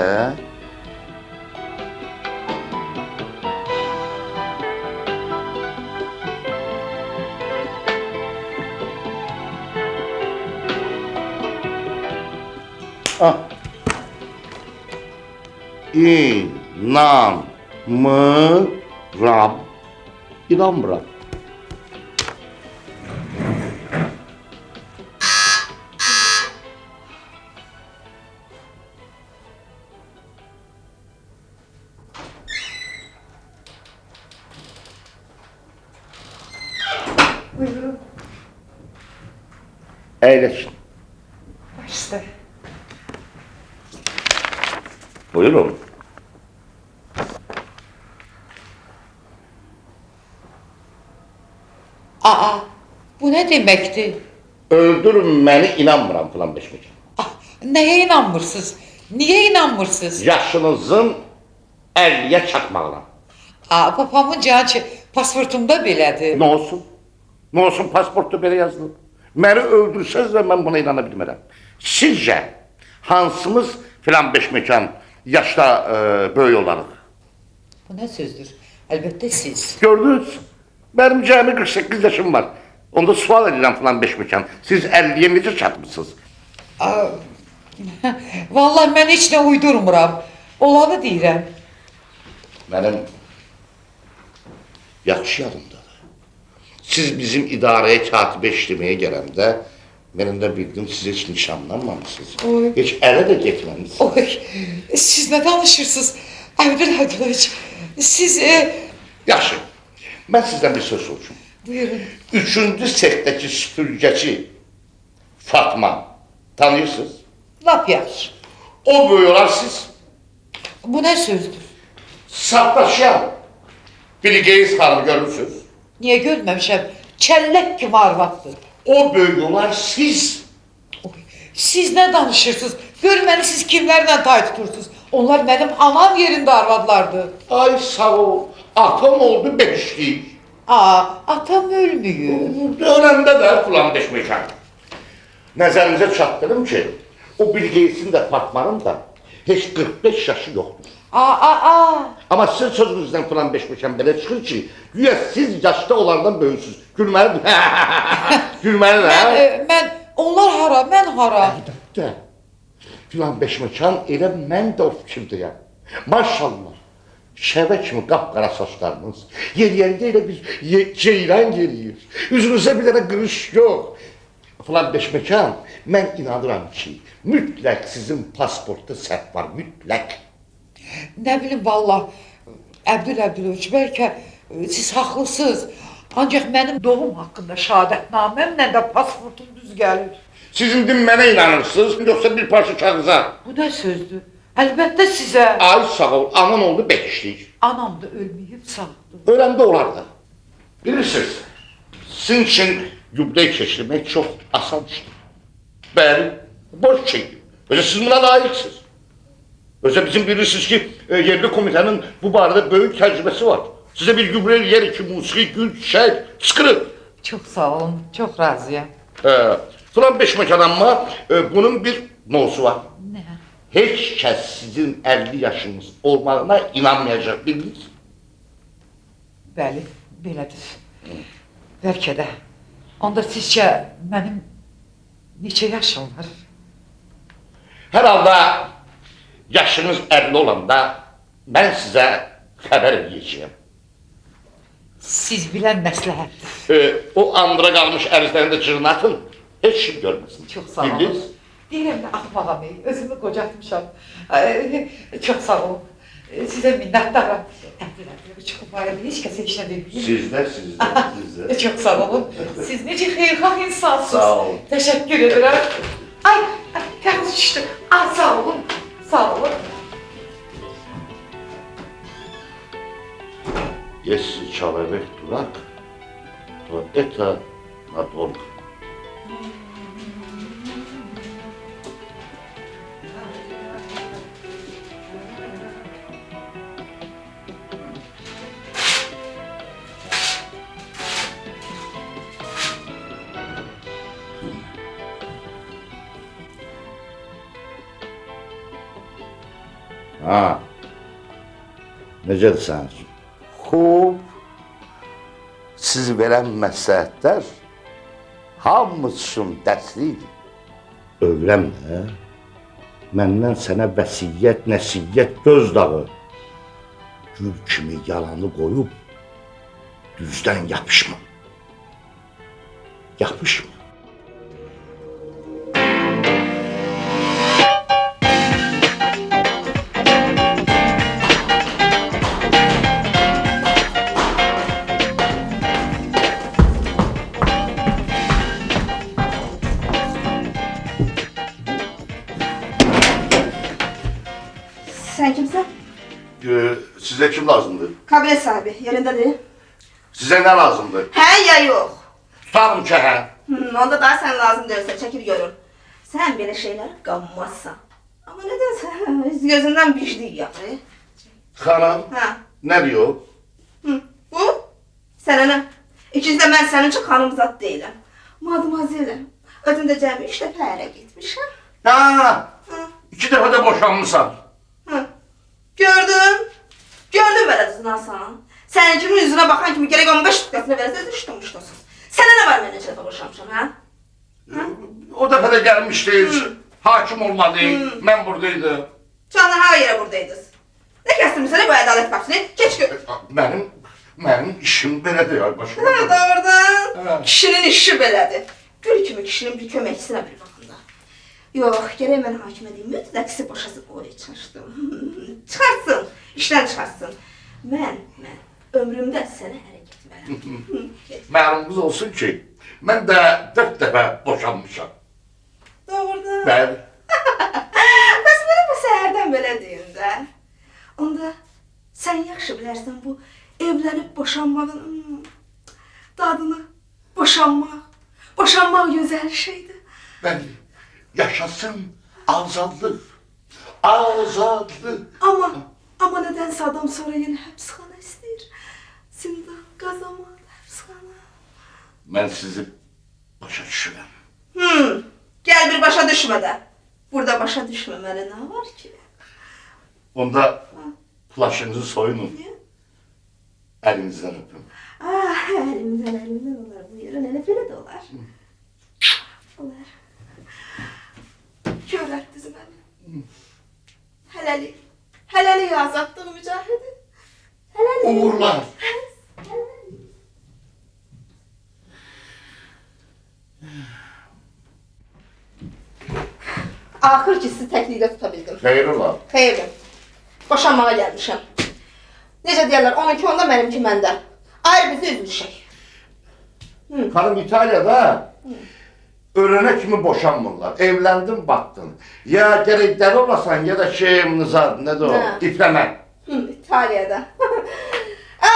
Ah. İnanmıram. İnanmıram. Buyurun. Əyləşin. Başla. Buyurun. Aa, bu ne demekti? Öldürün beni, inanmıram falan beşmeyeceğim. Ah, neye inanmırsınız? Niye inanmırsınız? Yaşınızın 50'ye çakmağına. Aa, papamın canı pasportumda belədir. Ne olsun? Ne olsun pasportta böyle yazılır. Beni öldürseniz de ben buna inanabilmem. Sizce hansımız filan beş mekan yaşta böyle olarıq? Bu ne sözdür? Elbette siz. Gördünüz. Benim cəmi 48 yaşım var. Onda sual edirəm filan beş mekan. Siz 50'ye necə çatmışsınız? Aa, vallahi ben hiç ne uydurmuram. Olanı deyirəm. Benim yaxşı yadımdadır. Siz bizim idareye katibə işlemeye gələndə benim de bildim siz hiç nişanlanmamışsınız. Oy. Hiç ələ de getməmişsiniz. Oy, siz ne danışırsınız? Abdülhadiloviç, siz... Yaxşı. Ben sizden bir söz soracağım. Buyurun. 3. setdeki süpürgəçi Fatma tanıyırsınız. Lap yaxşı. O böyle olar siz. Bu ne sözdür? Saftaşıyan Bill Gates hanımı görmüşsünüz. Niye görmemişim? Çellek kimi arvattır. O böyle olar siz. Oy, siz ne danışırsınız? Görmeni siz kimlerden tay tutursunuz? Onlar benim anam yerinde arvadlardı. Ay sağ ol. Atam oldu beşlik. Aa, atam ölmüyor. Öləndə də filan beş mekan. Nəzərinizə çatdırım ki, o Bill Gates'in de Fatmanın da heç 45 yaşı yoxdur. Aa. Ama sizin sözünüzden filan beş mekan belə çıxır ki, güya siz yaşta olandan böyüksüz. Gülməli Gülməli də. Ben, onlar hara, ben hara. Əlbəttə. Filan beş mekan elə mən də o fikirdəyəm. Maşallah. Şəvə kimi qapqara saçlarınız, yeriyəndə elə bir ceyran yeriyir. Üzünüzə bir dənə qırış yox. Filan beş mekan, mən inanıram ki, mütləq sizin pasportda səhv var, mütləq. Ne bileyim valla, Abdülhadiloviç, belki siz haklısınız. Ancak benim doğum hakkında şəhadətnamemlə də pasportum düz gelir. Siz indi mənə inanırsınız, yoxsa bir parça kağıza? Bu ne sözdür? Elbette size. Ay sağ ol, anan oldu beşlik. Anam da ölmeyip sağdı. Öləndə olar da. Bilirsiniz, sizin için yubiley keçirmək çox asan işdir. Bəli, boş şeydir. Özə siz buna layıqsınız. Özə bizim bilirsiniz ki, yerli komitenin bu barədə böyük təcrübəsi var. Sizə bir yubiley yer ki, musiqi, gül, çiçək, sıskırın. Çok sağ olun, çok razıyım. Filan beş mekananma, bunun bir nosu var. Ne? Heç kəs sizin 50 yaşınız olmağına inanmayacaq, bildiniz? Bəli, belədir. Bəlkə də. Onda sizcə mənim neçə yaşım var? Hər halda yaşınız 50 olanda mən sizə xəbər edəcəyəm. Siz bilən məsləhətdir. O andıra qalmış ərizlərində cırını atın, heç kim görməsin. Çox sağ olun. Bildiniz? Deyirəm də axmağam, özümü qocatmışam. Çox sağ olun. Sizə minnətdaram. Bu çox barədə heç kəsə heç nə deməyim. Sizdə. Çox sağ olun. Siz necə xeyirxah insansınız. Sağ olun. Təşəkkür edirəm. Ay, təmiz düşdü. Ay, sağ olun. Sağ olun. Если человек дурак, то это надолго. Ha. Necədir sənin üçün? Xub. Siz verən məsləhətlər hamımız üçün dərslidir. Öyrənmə. Məndən sənə vəsiyyət, nəsiyyət göz dağı. Gül kimi yalanı qoyub düzdən yapışma. Yapışma. Sen kimsin? Size kim lazımdır? Kabine sahibi, yerindedir. Size ne lazımdır? He ya yok. Tutarım ki he. Onda daha sen lazım değilse çekil görün. Sen böyle şeyler kanmazsan. Ama nedense gözünden bir şey değil yapıyor. Hanım, Ha. ne diyor? Bu? Sana ne? İkisi de ben senin için hanım zat değilim. Mademoiselle. Ödünde cemi 3 defa yere gitmiş ha. Ha, 2 defa da boşanmışsan. Hı. Gördüm. Gördüm böyle düzün Hasan. Senin kimin yüzüne bakan kimi gerek 15 tutkasını verirse düştüm muştusuz. Sana ne var ben 3 defa boşanmışım ha? O defa da gelmişti. Hakim olmadı. Ben buradaydım. Canlı her yere buradaydınız. Ne kestin seni bu adalet kapsını? Geç gör. Benim işim belədir ya başıma. Ha doğrudan. Ha. Kişinin işi belədir. Gül kimi kişinin bir köməkçisinə bir baxın da. Yox, gərək mən hakimə deyim, mütləqisi boşasın. Oy, çaşdım. Çıxarsın, işdən çıxarsın. Mən ömrümdə sənə ərə getmərəm. Məlumumuz olsun ki, mən də 4 dəfə boşanmışam. Doğrudan. Bəli. Bəs mənə bu səhərdən belə deyin də. Onda sən yaxşı bilərsən bu evlənib boşanmağın dadını. Boşanmaq gözəl şeydir. Bəli. Yaşasın azadlıq. Azadlıq. Amma nədənsə adam sonra yenə həbsxana istəyir. Zindan, qazamat, həbsxana. Mən sizi başa düşürəm. Gəl bir başa düşmə də. Burada başa düşməməli nə var ki? Onda plaşınızı soyunun. Niyə? Əlinizdən öpün. Əlimdən olar. Bu yerə elə belə də olar. Olar. Körətdiz məni. Hələlik azadlıq mücahidi. Hələlik. Uğurlar. Axır ki sizi təklikdə tuta bildim. Xeyr ola. Xeyirdir. Boşanmağa gəlmişəm. Necə deyərlər, 12 onda mənimki məndə. Ayrı bizi üzmüşək. Hanım İtalya'da ölene kimi boşanmırlar. Evlendin baktın. Ya gerek deli olasan ya da nizar ne de o Ha. diplemen. İtaliyada.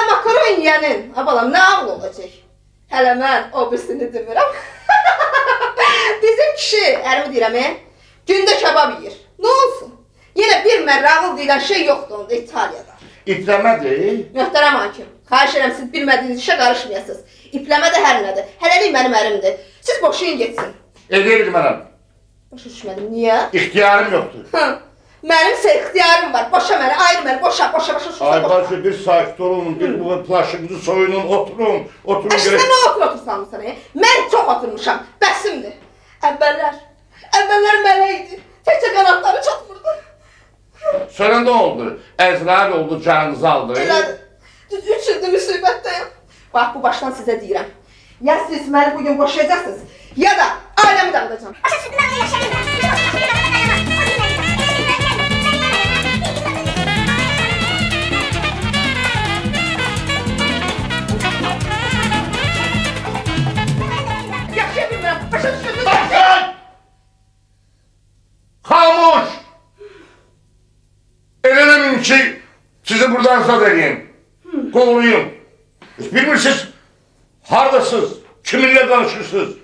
Makaron yiyənin, balam, nə ağıl olacaq? Hələ mən o birisini demirəm. Bizim kişi, ərimi deyirəm, gündə kebab yiyir. Nə olsun? Yenə bir mərrə ağıl deyilən şey yoxdur onda İtaliyada. İplemedir. Möhtərəm hakim, xahiş edirəm siz bilmədiyiniz işə qarışmayasınız. İpləmə də hər nədir. Hələlik mənim ərimdir. Siz boşayın getsin. Edeyi bilmem. Başa düşmədim, niyə? İhtiyarım yoktur. Mənimsə ixtiyarım var. Boşa məni, ayrı məni, boşa. Ay başı bir sakit olun, bir bu plaşınızı soyunun, oturun. Sən nə otursan mı sənə? Mən çox oturmuşam, bəsimdir. Əvvəllər mələk idi. Təkcə qanatları çatmırdı. Sonra ne oldu? Ezrail oldu, canınızı aldı. Elədir. Düz 3 ildir müsibətdəyim. Bax, bu başdan sizə deyirəm. Ya siz məni bugün boşayacaqsınız, ya da ailəmi dağıdacağım. ki sizi buradan azad edeyim. Kovuluyum. Bilmirsiniz, hardasınız, kiminle danışırsınız.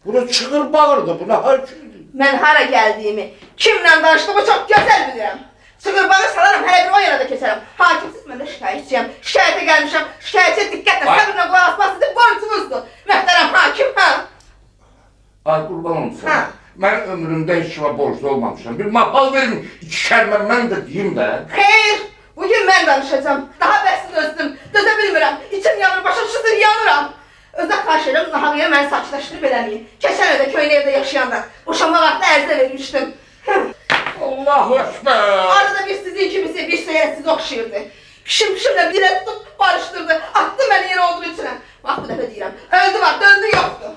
Buna çığır bağırdı, buna haykırdı. Mən hara gəldiyimi, kimlə danışdığımı çox gözəl bilirəm. Çığır bağı salarım, hələ bir o yana da keçərəm. Hakimsiz mən də şikayətçiyəm. Şikayətə gəlmişəm, şikayətçiyə diqqətlə, səbirlə qulaq asmaq sizin borcunuzdur. Möhtərəm hakim, hə? Ay qurban olum Hə. sana. Mən ömrümdə heç kimə borclu olmamışam. Bir maqal verin, iki kəlmə mən də deyim də. Xeyr, bugün mən danışacağım. Daha bəsin özdüm, dözə bilmirəm. İçim yanır, başa düşürsün, yanıram. Özə xahiş edirəm, nahaqiyə məni sakitləşdirib eləməyin. Keçən evdə, köynə evdə yaşayanda boşanma vaxtı ərizə vermişdim. Allahu Ekber. Arada bir sizin kimisi, bir seyret sizi oxşayırdı. Pişimlə bir el tutub barışdırdı, attı məni yerə olduğu içinə. Bax, bu dəfə deyirəm, öldü var, döndü yoxdur.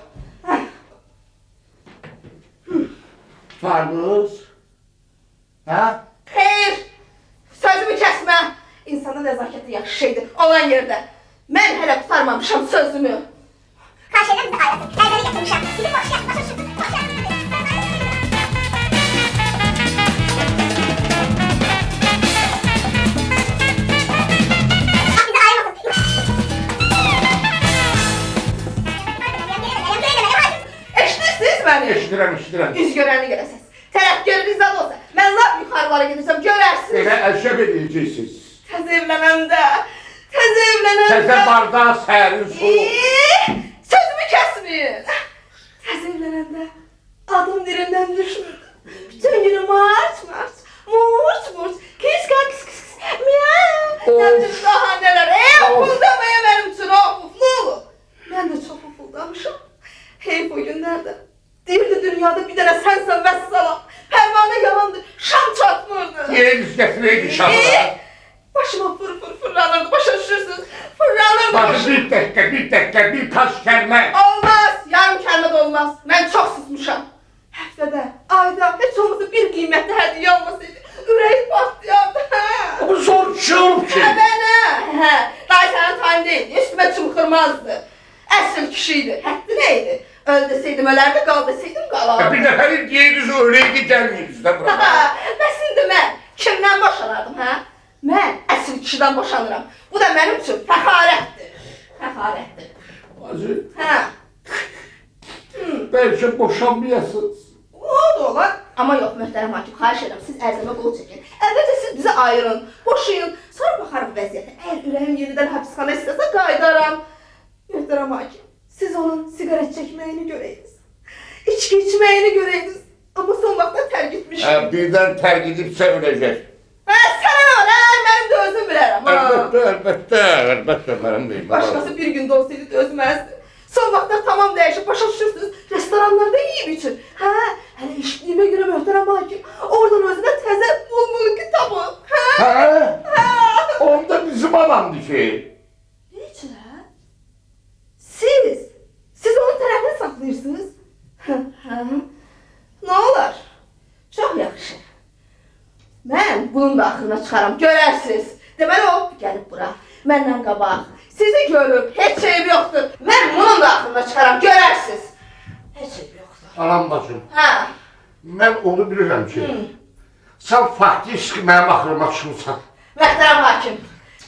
Tutardınız. Ha? Xeyr, sözümü kəsmə. İnsanın nəzakəti yaxşı şeydir, olan yerdə. Mən hələ tutarmamışam sözümü. Xahiş edirəm bizi ayrılsın. Ərzəni gətirmişəm. Bizi boşayaq, başa düşürsün. Boşayaq. Bizi ayırmasın. Eşidirsiniz məni? Eşidirəm. Üz görəni görəsiniz. Tərəf görünüz zad olsa, mən lap yuxarılara gedirsəm görərsiniz. Belə əşəb edəcəksiniz. Təzə evlənəndə, təzə evlənəndə. Təzə bardağı sərin soğuk. Sözümü kəsməyin. Təzə evlənəndə adım dilimdən düşmürdü. Bütün günü març, kis, miyav. Nə bilim daha nələr. Ufuldamayın mənim üçün, ne olur. Mən də çox ufuldamışam. Heyf o günlərdə. Deyirdi dünyada bir dənə sənsən vəssalam. Pərvanə yalandı, şam çatmırdı. Yeriniz gətirəydi şahına. Başıma fırlanırdı, başa düşürsünüz. Fırlanırdı Bakın bir dakika, birkaç kəlmə. Olmaz, yarım kəlmə də olmaz. Mən çox susmuşam. Həftədə, ayda heç olmasa bir qiymətli hədiyyə olmasaydı, ürəyim partlayardı. Bu zor çığırıb ki. Mənə, dayı sənin tayın deyildi, üstümə çımxırmazdı. Əsl kişiydi, həddi neydi? Öl deseydim ölərdi, qal deseydim qalardı. Bir dəfəli deyiniz öyleydi gəlməyiniz də burada. Bəs indi mən kimdən boşanardım, hə? Mən əsl kişidən boşanıram. Bu da mənim üçün fəxarətdir. Fəxarətdir. Hacı, Hə, bəlkə boşanmayasınız. o da olar. Amma yox, möhtərəm hakim, xahiş edirəm, siz ərzəmə qol çəkin. Əvvəlcə siz bizi ayırın, boşayın, sonra baxarım vəziyyətə. Əgər ürəyim yenidən həbsxana istəsə qaydaram. Möhtərəm hakim, siz onun siqaret çəkməyini görəydiniz. İçki içməyini görəydiniz. Amma son vaxtda tərk etmişim. Birdən tərk edibsə öləcək. Sənə nə var, mənim də özüm bilərəm. Əlbəttə mənim deyim. Başqası bir gündə olsaydı dözməzdi. Son vaxtlar tamam dəyişib, başa düşürsünüz, restoranlarda yiyib için. Hə, hələ işliyimə görə möhtərəm hakim, oradan özünə təzə bulmuluki tapın. Hə? Onda bizim adamdır ki. Necə? Siz onun tərəfini saxlayırsınız? Hə, nə olar? Çox yaxşı. Mən bunun da axırına çıxaram, görərsiniz. Deməli o gəlib bura, məndən qabaq. Sizi görüb, heç şeyim yoxdur. Mən bunun da axırına çıxaram, görərsiniz. Heç şeyim yoxdur. Anam bacım, Hə, mən onu bilirəm ki, sən faktiki mənim axırıma çıxırsan. möhtərəm hakim,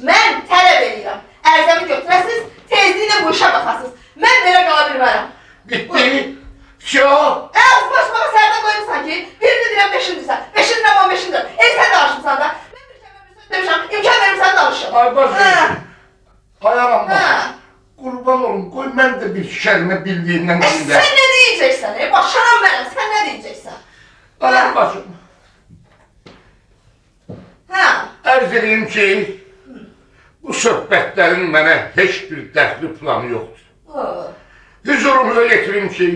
mən tələb edirəm. Ərzəmi götürəsiniz, tezliklə bu işə baxasınız. Mən belə qala bilmərəm. Bitti. Şo. Az başmağa sərdə qoymuşsan ki, birini deyirəm, beşini deyirsən. Beşini deyirəm, 15'ini deyirəm. Sen danışırsan da. Mən bir söz demişəm, imkan verirsən danışım. Ay bacım. Ay anam Hə. bacım. Qurban olum, qoy mən də bir kəlmə bildiğindən Sen ne diyeceksen? Boşanan benim, sen ne diyeceksen? Anam bacım. Ha, Ərz edeyim ki, bu söhbətlərin mənə heç bir dəxli planı yoxdur. Hüzurunuza getirim ki,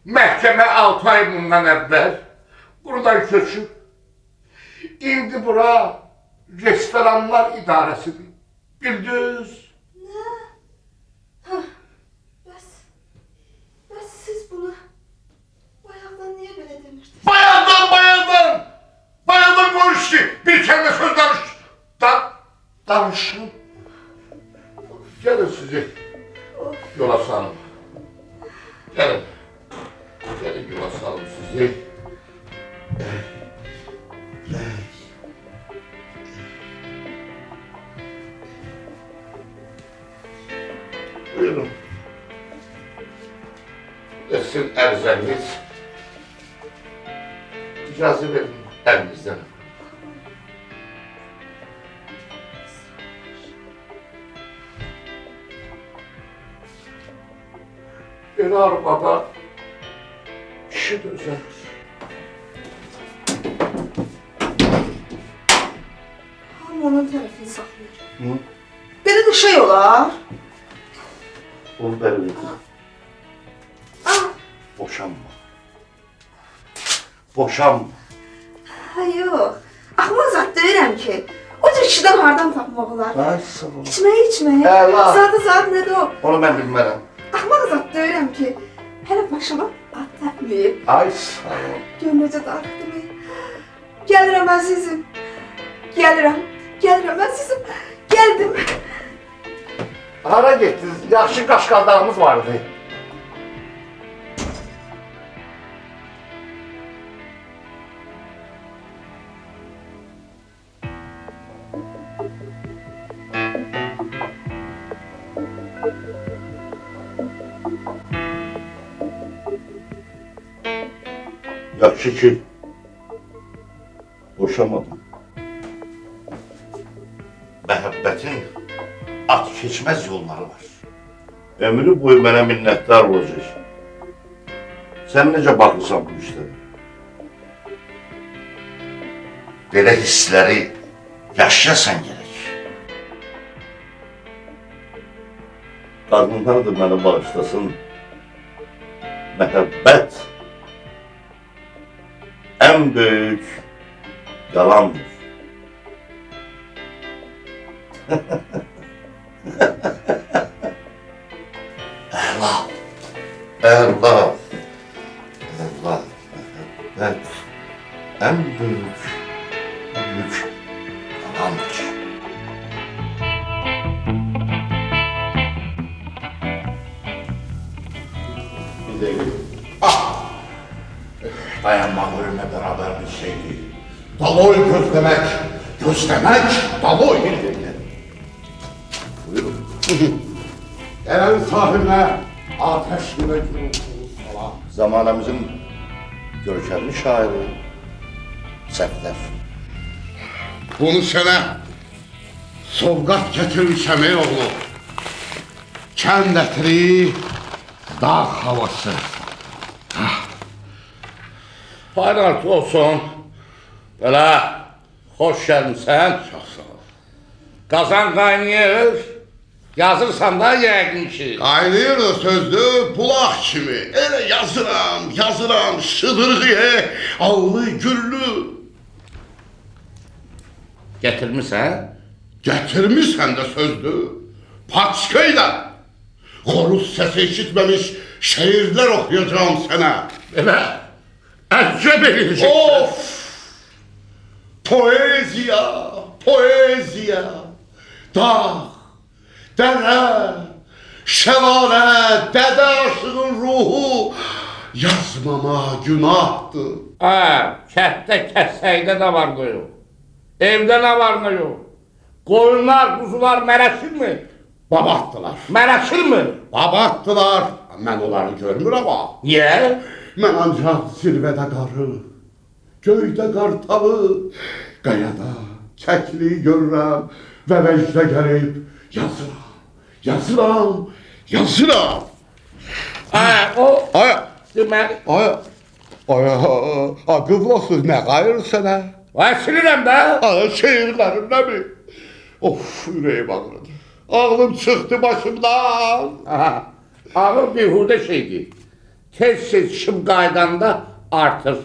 məhkəmə 6 ay bundan əvvəl buradan köçüb, indi bura restoranlar idarəsidir. Bildiniz? bəs siz bunu bayaqdan niyə belə demirdiniz? Bayadan konuştu. Bir kəlmə söz danışın. Gelin sizi yola salın. Gelin. Gelin yola salın sizi. icazə verin əlinizdən. Belə arvada kişi dözər. Hamı onun tərəfini saxlayır. Hı? Belə də şey olar. Onu bəli verin. Ah, Boşanma. Boşanma. ha yox. Axmaq zat deyirəm ki, o cür kişidən hardan tapmaq olar? Ay sağ ol. İçməyi. Əla. Zadı nədir o? Onu mən bilmərəm. Axmaq zat deyirəm ki, hələ başıma at təpməyib. Ay sağ ol. Gör necə darıxdım. Gəlirəm əzizim. Gəlirəm əzizim. Gəldim. Hara getdiniz? Yaxşı qaşqallarımız vardı. Yaxşı ki, boşamadım. Məhəbbətin at keçməz yolları var. Ömrü boyu mənə minnətdar olacaq. Sən necə baxırsan bu işlərə? Belə hissləri yaşayasan gerək. Qadınlar da məni bağışlasın. Məhəbbət ən böyük yalandır. Əla, məhəbbət ən böyük yalandır. Bir de dayanmak ölümle beraber bir şeydi. Daloy gözlemek daloy dedi. Buyurun. Gelen sahibine ateş gibi gürültülü salam. Zamanımızın görkemli şairi Səfdər. Bunu sana sovqat getirmişəm ey oğlu. Kənd ətri, dağ havası. Hayırlı olsun. Belə, xoş gəlmişsən. Çox sağ ol. Qazan qaynayır. Yazırsan da yəqin ki. Qaynayır da sözdü bulaq kimi. Elə yazıram, şıdırğı, allı, güllü. Gətirmisən? Getirmişsən də sözdü. Paçkayla. Xoruz səsi eşitməmiş şeirlər oxuyacağım sənə. Elə, əcəb eləyəcəksən. Of! Poeziya. Dağ, dərə, şəlalə, dədə aşığın ruhu yazmama günahdır. Kənddə kəsəkdə nə var qoyun? Evdə nə var qoyun? Qoyunlar, quzular mərəsilmi? Babatdılar. Mərəsilmi? Babatdılar. Mən onları görmürəm ha. Niyə? Mən ancaq zirvədə qarı, göydə qartalı, qayada kəkli görürəm və vəcdə gəlib yazıram. O Ay, deməli, qıvlasız nə qayır sənə? silirəm də. Şeirlərim nə mi? Of, ürəyim ağrıdı. Ağlım çıxdı başımdan. Ağır bihudə şeydir. Tez işim qaydanda artır.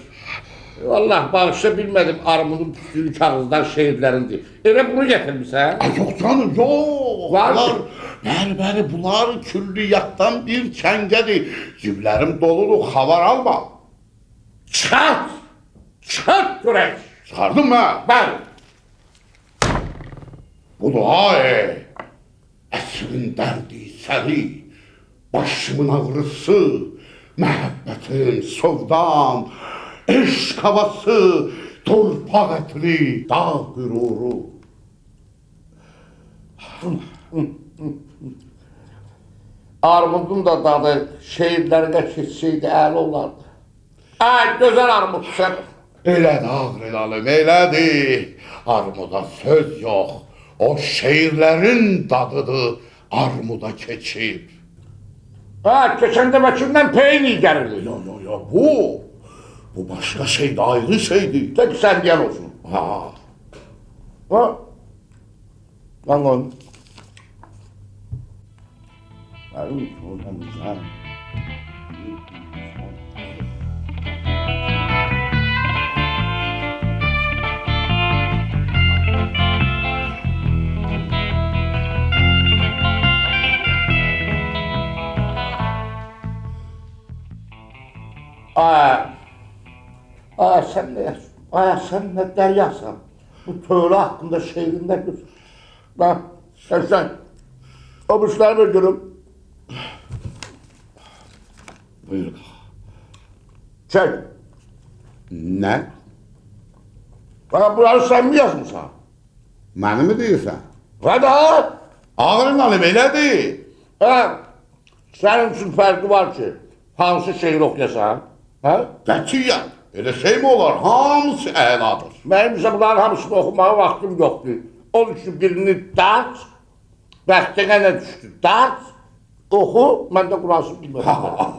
Vallahi bağışla bilmədim armudun püskülü kağızdan şeirlərindir. Elə bunu gətirmişsən? Ay yox canım, yox. Var Bunlar, mı? bəli, bunlar külliyatdan bir kəngədir. Ciblərim doludur, xabar alma. Çıxart görək. Çıxardın mı? Bəli. Bu dua əsrin dərdi səri, başımın ağrısı, məhəbbətim, sovdam, eşq havası, torpaq ətri, dağ qüruru. Armudun da dadı şeirlərdə keçsəydi əli olardı. Ay, gözəl armudsan. Elədi Ağrel alım, elədi. Armuda söz yox. O şeirlərin dadıdır armuda keçib. Ha, keçen de başından peynir gelirdi. Yo, bu başka şeydi, ayrı şeydi. Tek sen diyen olsun. Ha, Ha? Lan lan. Sen ne? Sen ne deryasan? Bu töre hakkında şehrinde gör. Lan sen. O müşteri müdürüm. buyur. Çek. Ne? Bana bunları sen mi yazmışsan? Məni mi deyirsən? Hadi ha! Ağrel alım, elədi. Ha! Senin için farkı var ki. Hansı şehir okuyasan? Ha? Qətiyyən. Elə şey mi olar? Hamısı əladır. Benim ise bunların hamısını okumaya vaktim yoktu. Onun için birini dert, bəxtine ne düştü dert, oku, ben de Kur'an'sı bilmiyorum.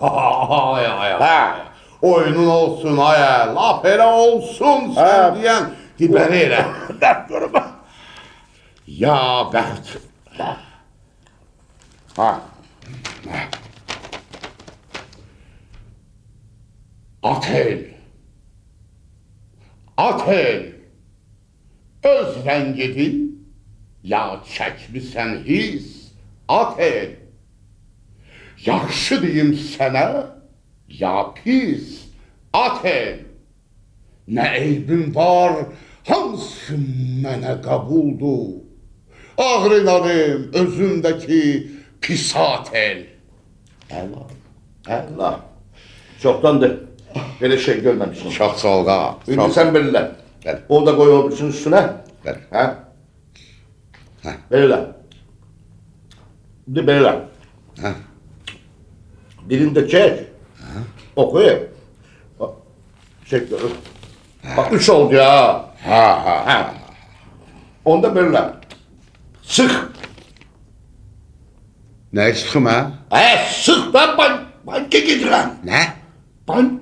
Ay. Ha. Oyunun olsun ay, laf elə olsun sen Ha. deyən. Dibəri elə. Dert görmə. Ya bəxt. Ha. Atel. Öz rəngidi ya çəkmisən his. Atel. Yaxşı deyim sənə ya pis. Atel. Nə eybin var, hamısı mənə qəbuldur. Ağrılarım özündəki pis atel. Allah. Çoktandır. Böyle şey görmemişim. Çox sağ ol ağa. Ünlü sen belirle. Gel. O da koy olmuşsun üstüne. Gel. Ha? Ha. Belirle. Bir belirle. Ha. Birinde çek. Oku. Çek. Bak 3 oldu ya. Ha. Onda belirle. Sık. Nə çıxım hə? Sık da banka gidilen. Nə? Ban.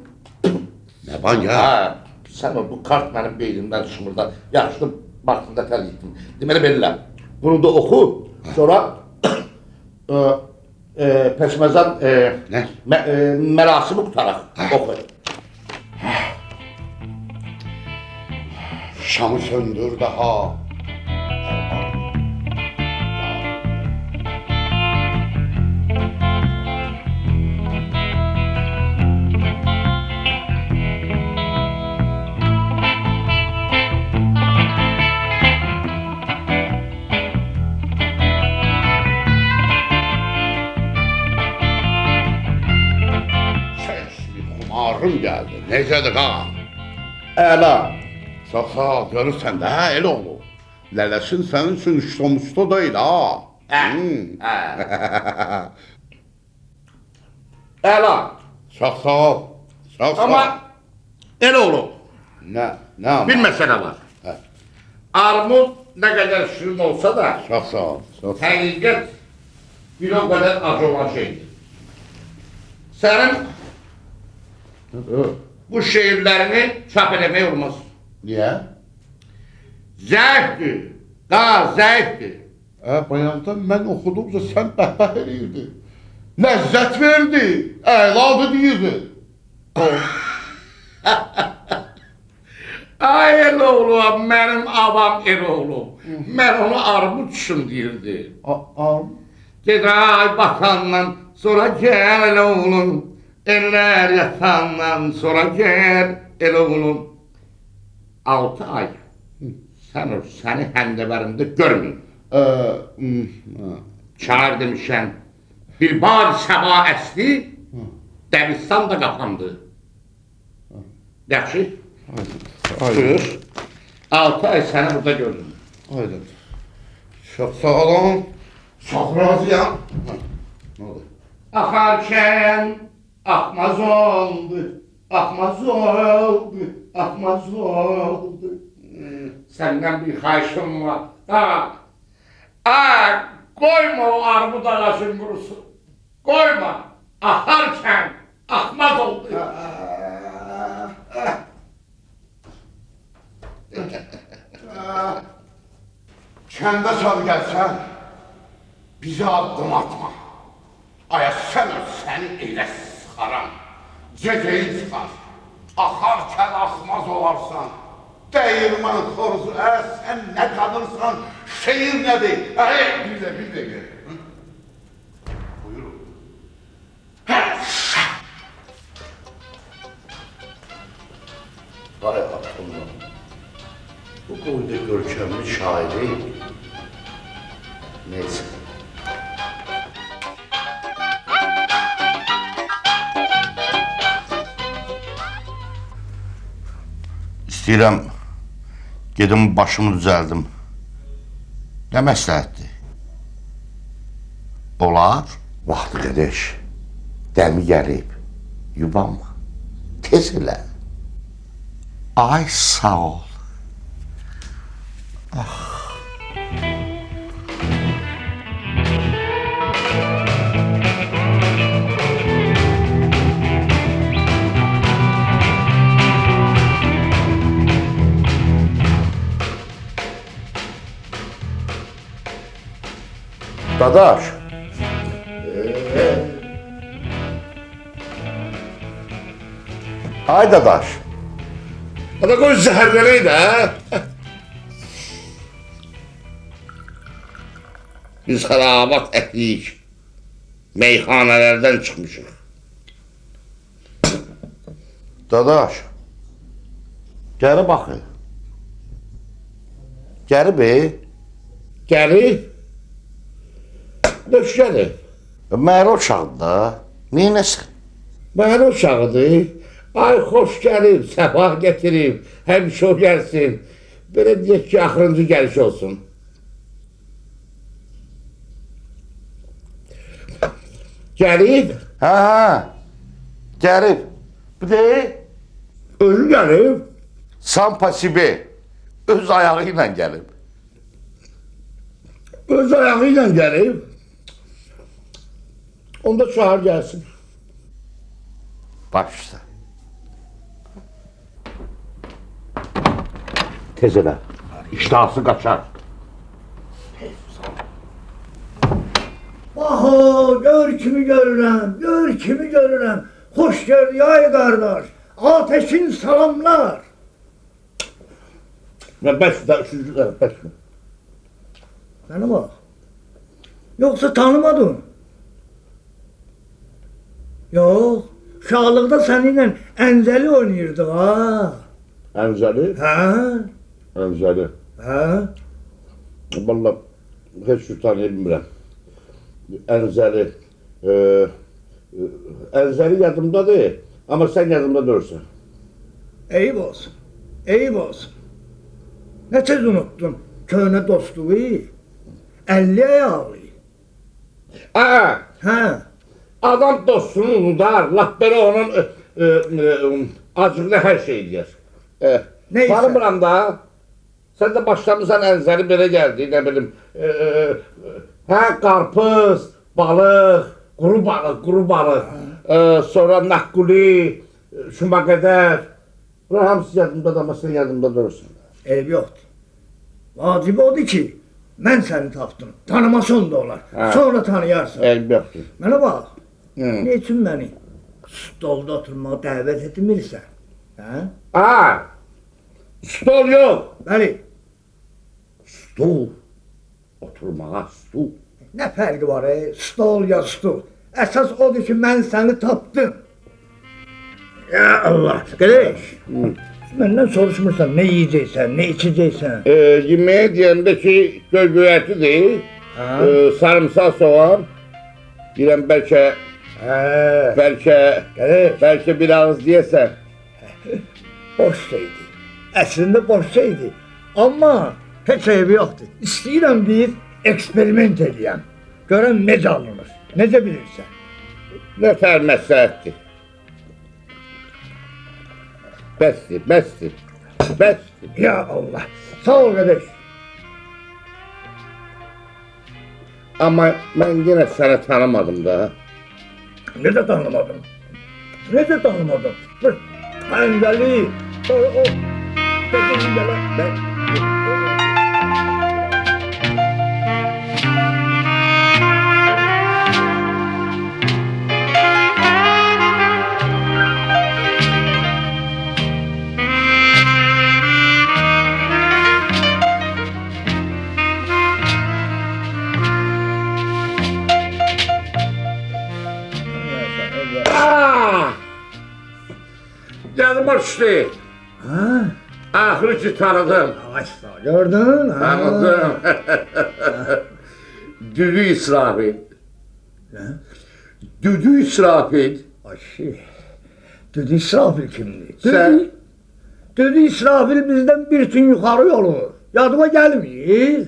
Nə ban ya? Ha. Sen bu kart benim beynimden şımırdan. Yaşlı baktığında tel gittim. Demeli belirle. Bunu da oku. Sonra peşmezden Ne? merasimi tutarak oku. Şamı söndür daha. Çeşmi xumarım gəldi. Necədir ağa? Əla. Çox sağ ol, görürsən də, hə, elə olur. Lələsin sənin üçün üstə deyil, ha. Ela. Çox sağ ol. Çox sağ ol. Ama el oğlum. Nə ama? Bir mesele var. Hə. Armut ne kadar şirin olsa da Çox sağ ol. Çox sağ ol. hakikat bir o kadar acı olan şeydir. Senin bu şehirlerini çap eləmək olmaz. Niyə? Zəifdir. Daha zəifdir. Bayaqda mən oxuduqca sən bəhbəh eləyirdin. Ləzzət verdi, əladır deyirdi. Ay el oğlum, benim avam el oğlum. Ben onu armut için deyirdi. Dedi ay batandan sonra gel el oğlum. Eller yatandan sonra gel el oğlum. 6 ay. Seni həndəvərimdə görmüyorum. Şair demişən, bir bar səba əsli, Dəbistan da qapandı. Yaxşı? Buyur. 6 ay səni burada gördüm. Aydın. Çox sağ olun. Çox razıyam. Nə oldu? Axarkən axmaz oldu. Ahmaz oldu, ahmaz oldu. Senden bir xahişim var. Koyma o armud ağacın kurusun. Koyma. Akarken ahmak oldu. Kəndə sal gəlsən, bizə addım atma. Aya sən səni elə sıxaram. Cəcəyin çıxar. Axarkən axmaz olarsan. Dəyirman xoruzu, sən nə qadırsan, şeir nədir? Bir də. Buyurun. Ay Abdullah, bu boyda görkemli şairi neyse. İstəyirəm, gedim başımı düzəldim. Nə məsləhətdir? Olar? Vaxtı qədəş, dəmi gəlib, yubanma, tez elə. Ay sağ ol. Dadaş. Ay dadaş. Hadi koy zehirleneyi de ha. Biz harabat ettik. Meyhanelerden çıkmışız. Dadaş. Gəri baxın. Gəri be. Geri. Döşkedi. Məhəl uşaqdır da. Neynəsən? Məhəl uşağıdır. Ay hoş gelip, sefa getirip, hemşe o gelsin. Böyle diyek ki axırıncı geliş olsun. Gelip, Hə. Gəlib. Bu de özü gelip. San pasibi. Öz ayağı ilə gəlib. Öz ayağıyla gelip. Onda çağır gelsin. Baş üstə. Tez elə. İştahası kaçar. Oho, gör kimi görürəm. Hoş geldin ay kardeş. Ateşin salamlar. Ve beş de üçüncü de beş mi? Bana bak. Yoksa tanımadın. Yok. Uşaqlıqda seninle enzeli oynayırdık ha. Enzeli. Ha? Enzeli. Ha? Vallahi hiç şu tanıyabilmirəm. Enzeli. Enzeli yadımdadır. Ama sen yadımda durursun. Eyib olsun. Eyib olsun. Ne tez unuttun köhne dostluğu? 50 ayağlı. Ha? Adam dostunu unutar. Laf böyle onun acıqlı her şey diyor. Neyse. Tanımıram da. Sen de başlamışsan enzeli böyle geldi. Ne bileyim. Karpuz, balık, kuru balık. Sonra nakuli, şuma kadar. Bunlar hamısı yadımda da ama sen yadımda durursun. Eyb yoxdur. Vacibi odur ki, mən səni tapdım. Tanımasan da olar. Ha. Sonra tanıyarsan. El yoktur. Mənə bax. Hı. Ne üçün məni stolda oturmağa dəvət etmirsən? Hə? Stol yok. Bəli. Stol. Oturmağa stol. Nə fərqi var stol ya stol? Əsas odur ki, mən səni tapdım. Ya Allah. Qardaş. Məndən soruşmursan nə yeyəcəksən, nə içəcəksən? Yemeğe diyende ki gölgöyetidir. Ha? Sarımsak soğan. Bilem belki Qardaş. belki bir ağız diyesen. Boş şeydi. Əslində boş şeydi. Amma heç eybi yoxdur. İstəyirəm bir eksperiment edəyəm. Görəm necə alınır. Necə bilirsən? Ne ter məsləhətdir. Bəsdir, bəsdir. Bəsdir. Ya Allah. Sağ ol kardeş. Amma mən yenə səni tanımadım da. Necə tanımadım? Necə tanımadım? Dur. Əngəli. O. Dediğin de lan. Ben... Canım hoştu. Ha? Ahır ki tanıdım. Açsa gördün ha? Tanıdım. Düdü İsrafil. Ne? Düdü İsrafil. Aşı. Düdü İsrafil kimdi? Sen- Düdü İsrafil bizden bir gün yukarı yolu. Yadıma gelmiyor.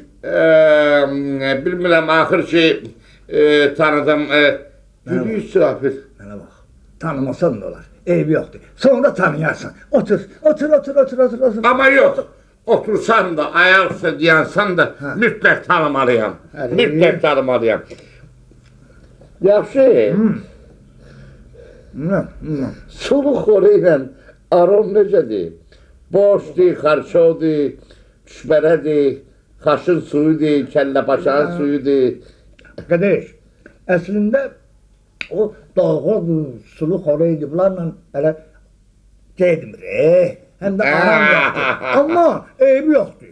Bilmirəm, axır ki tanıdım. Düdü İsrafil. Bana bak. Tanımasan da olar. Eybi yoktu. Sonra tanıyarsın. Otur. Otur. Amma yox, otursan da, ayaqsa dayansan da mütləq tanımalıyam. Hadi. Mütləq tanımalıyam. Yaxşı. Ne? Sulu xoru ilə aron necədir? Boşdur, xarçodur, düşbərədir, xaşın suyudur, kəllə başağın suyudur. Kardeş, aslında o dalga sulu xoreydi. Bunlarla hele gedmir. Hem de aram yoktu. Ama eybi yoktu.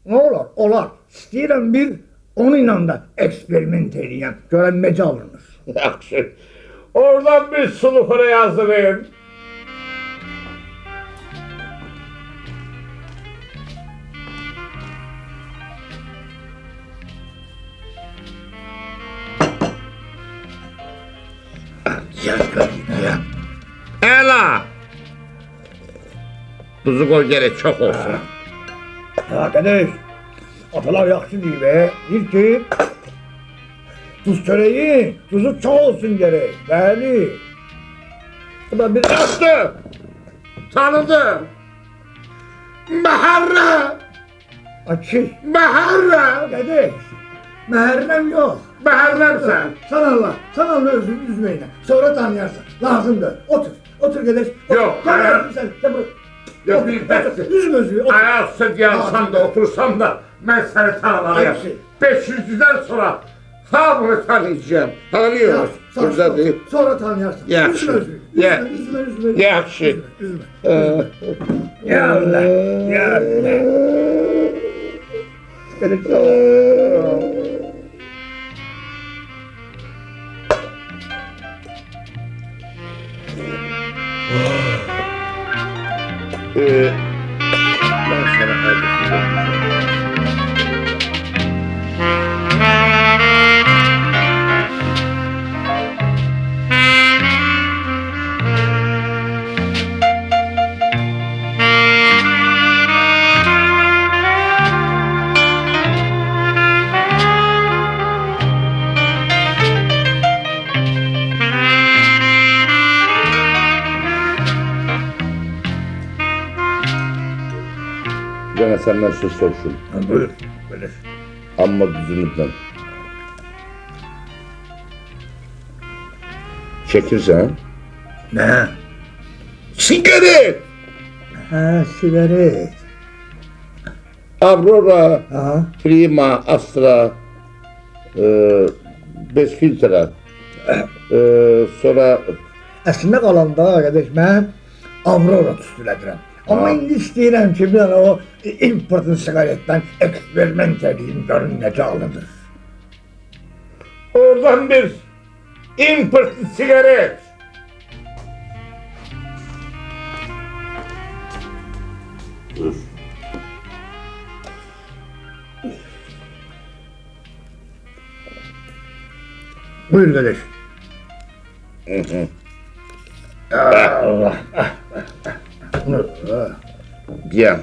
Ne olar? Olar. İstəyirəm bir onunla da eksperiment edeyim. Görən necə alınır. Yaxşı. Oradan bir sulu xora yazırım. Yaz göreyim ya. Əla! Tuzu qoy gerek çok olsun. Arkadaş, atalar yaxşı deyir be. Deyir ki, tuz çöreği, tuzu çok olsun gerek. Bəli. Bu da bir... Yaxşı! Tanıdım. Məhərrə! Açı. Məhərrə! Kardeş, Mehrem yok. Məhərrəmsən. Sen Allah özünü üzmeyin. Sonra tanıyarsın. Lazımdır. Otur. Otur kardeş. Otur. Yok, Gel hayır. bakayım sen. Gel buraya. Yok, Otur, bir dakika. otur. Üzme özünü. Otur. Ayaqsa dayansam da, otursam da mən səni tanımalıyam. Hepsi. 500'den sonra hamını tanıyacağım. Tanıyor. Sonra, Buradadır. sonra tanıyarsın. Yaxşı. Üzme özünü. Ya- Üzme. Yaxşı. Üzme. Ya Allah. Ya Allah. Ben sana adresini Gene senden söz soruşum. Buyur. Buyur. Amma düzünüzden. Çekirsen. Ne? Sigaret! Ha, sigaret. Aurora, Aha. Prima, Astra, 5 filtre. Sonra Aslında qalanda qardaş mən Aurora tüstülədirəm. Amma Ha. indi istəyirəm ki, bir dənə o importun sigaretdən eksperiment edeyim, görün necə alınır. oradan bir import sigaret. Dur. Buyur qardaş. Allah. Bunu, Bien.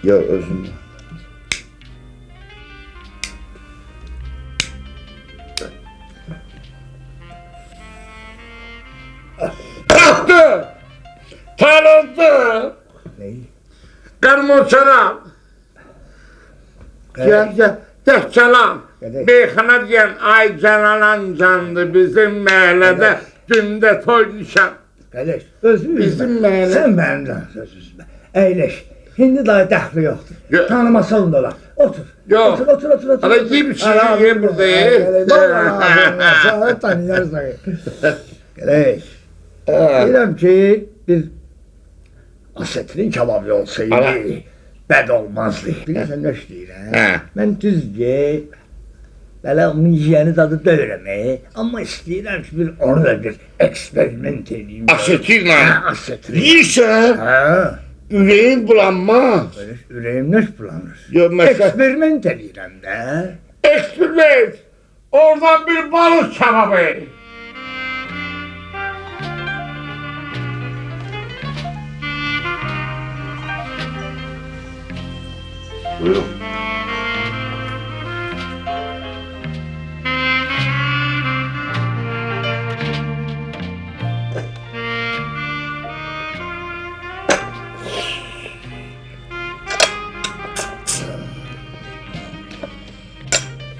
Ya özüm. Kalktı! Tarih mı? Neyi? Karmon selam. Gel. Selam. Evet. Beyxana diyen ay canalan candı bizim mahallede günde toy nişan. Kardeş, özür Bizim dilerim. mənim- Sen benden söz üzme. Eyleş. Hindi daha dəxli yoktur. Yo- Tanımasan da olar. Otur. Yo. Otur. Hala ye bir şey ye burada ye. Sonra tanıyarsan. Kardeş. Bilirəm ki, bir asetinin kebabı olsaydı, Ala. bəd olmazdı. Bilirsən nə istəyirəm? Hə. Mən düzgə, belə onun yiyəni dadı döyürəm, amma istəyirəm ki, onu da bir eksperiment edeyim. Asetinlə. Hə, asetin. Yiyirsən, Hə, üreyin bulanmaz. böyle ürəyim nə bulanır? Yo, mesela- Eksperiment edirəm də. Eksperiment. Oradan bir balık kebabı. Buyurun.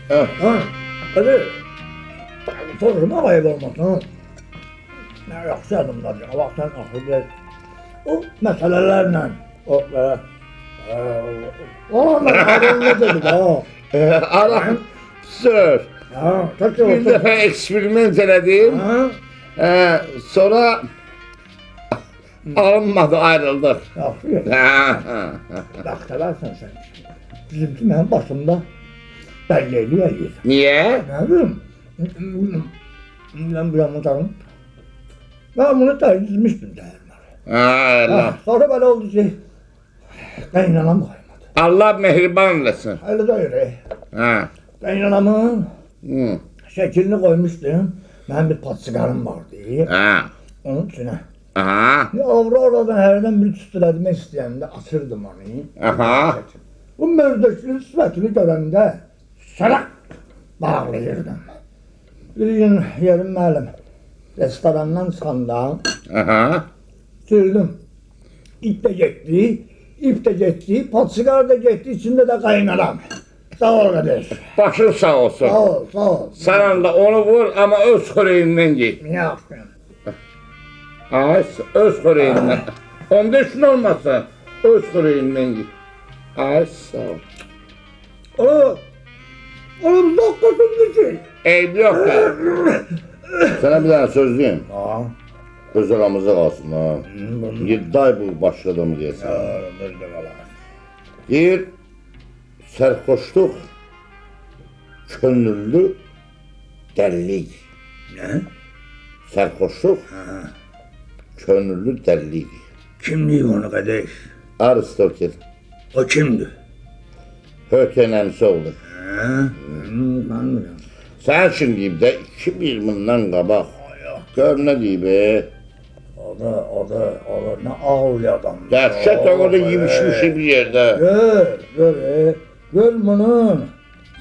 Ha, hadi. Sorma ayıp olmasın. Ne yaxşı adımlar ya, vaktan akıllı. O meselelerle, o böyle, onlar adamlar dedik ha. Aram sır. Ha, tak Bir olsun. defa eksperiment elədim. Ha, Sonra alınmadı, ayrıldık. yaxşı ya. Baxtalarsan sen. Bizimki benim başımda belliyli eləyir. Niye? Ne bileyim. Ben bir anlatarım. Ben bunu tercihmiştim değerler. Allah. Sonra böyle oldu ki, ben inanam koymadı. Allah mehriban eləsin. Öyle de öyle. Ha. Ben inanamın Hı. şeklini koymuştum. Ben bir patsigarım vardı. Ha. Onun içine. Aha. Avrora'dan herden bir tüstülemek isteyende asırdım onu. Aha. Bu mövdöşünün sıfatını görende salak bağlayırdım. Bir gün yerim malum. Restorandan çıkanda Aha. sürdüm. İp de gitti, ip de gitti, patsigar da gitti, içinde de kaynaram. Sağ ol kardeş. Başın sağ olsun. Sağ ol, sağ ol. Sen de onu vur ama öz xoreyindən git. Ne yapayım? Ay, öz xoreyindən. Onda işin olmasa öz xoreyindən git. Ay, sağ ol. Oğlum doktorsun ki. Eybi yok da. Sana bir tane söz diyeyim. Aa, Öz aramızda kalsın ha. 7 ay bu başladı mı diye sana. böyle valla. Bir sərxoşluq, könüllü dəlilik. Ne? Sərxoşluq, könüllü dəlilik. Kim diyor onu kardeş? Aristotel, O kimdi? Hötenəmsi oğlu. Ha? Tanımıyorum. Sən üçün deyib də 2020-dən qabaq. Gör nə deyib O da ne ağır adam. Dəhşət oğlu yemişmişi bir yerdə. Gör bunun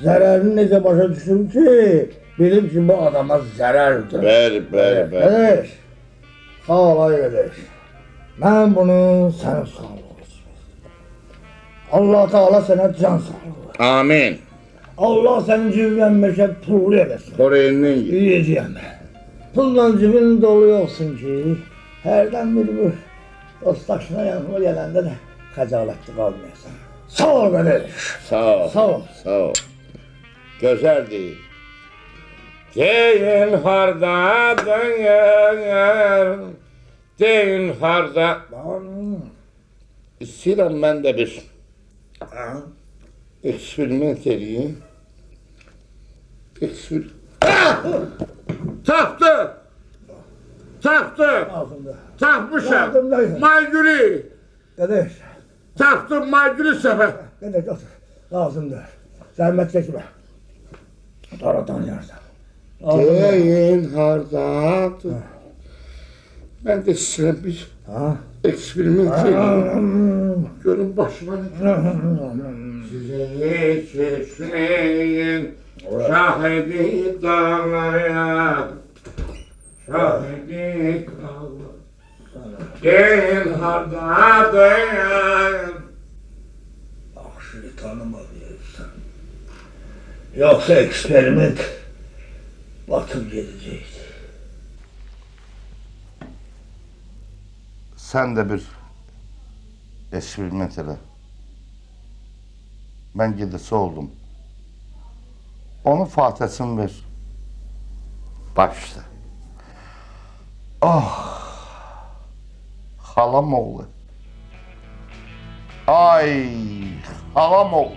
zararını nece başa düşür ki, bilim ki bu adama zarardır. Bəli. Kardeş, sağ ol ay kardeş. Ben bunu sana sağ ol. Allah Teala sana can sağlığı. Amin. Allah senin cibin meşe pul eylesin. Xoreyindən git. Yiyeceğim. Pulla cibin dolu olsun ki, herden bir bu dostlaşına yanıma gelende de xəcaletli kalmayasın. Sağ ol kardeş. Sağ ol. Sağ ol. Sağ ol. Gözəldir. Deyin harda döner, deyin harda. İstəyirəm mən də bir Ha? eksperiment edeyim. Taptı. Ağzımda. Tapmışım. Ağzımdaydı. Maygülü. Kardeş, Taptım Maygülü sefer. kardeş otur. Ağzımda. Zahmet çekme. Sonra tanıyarsın. Ağzımda. Deyin harda. Ben de size bir Ha? eksperiment edeyim. Görün başıma ne. Size çeşmeyin şahidi dağlara, şahidi dağlar. Gel hardadır. Yaxşı tanımadıysan. Yoksa eksperiment batıp gidecekti. Sen de bir eksperiment elə. Ben gedisi oldum. Onun fatihasını ver. Başla. Ah. Halam oğlu. Ay. Halam oğlu.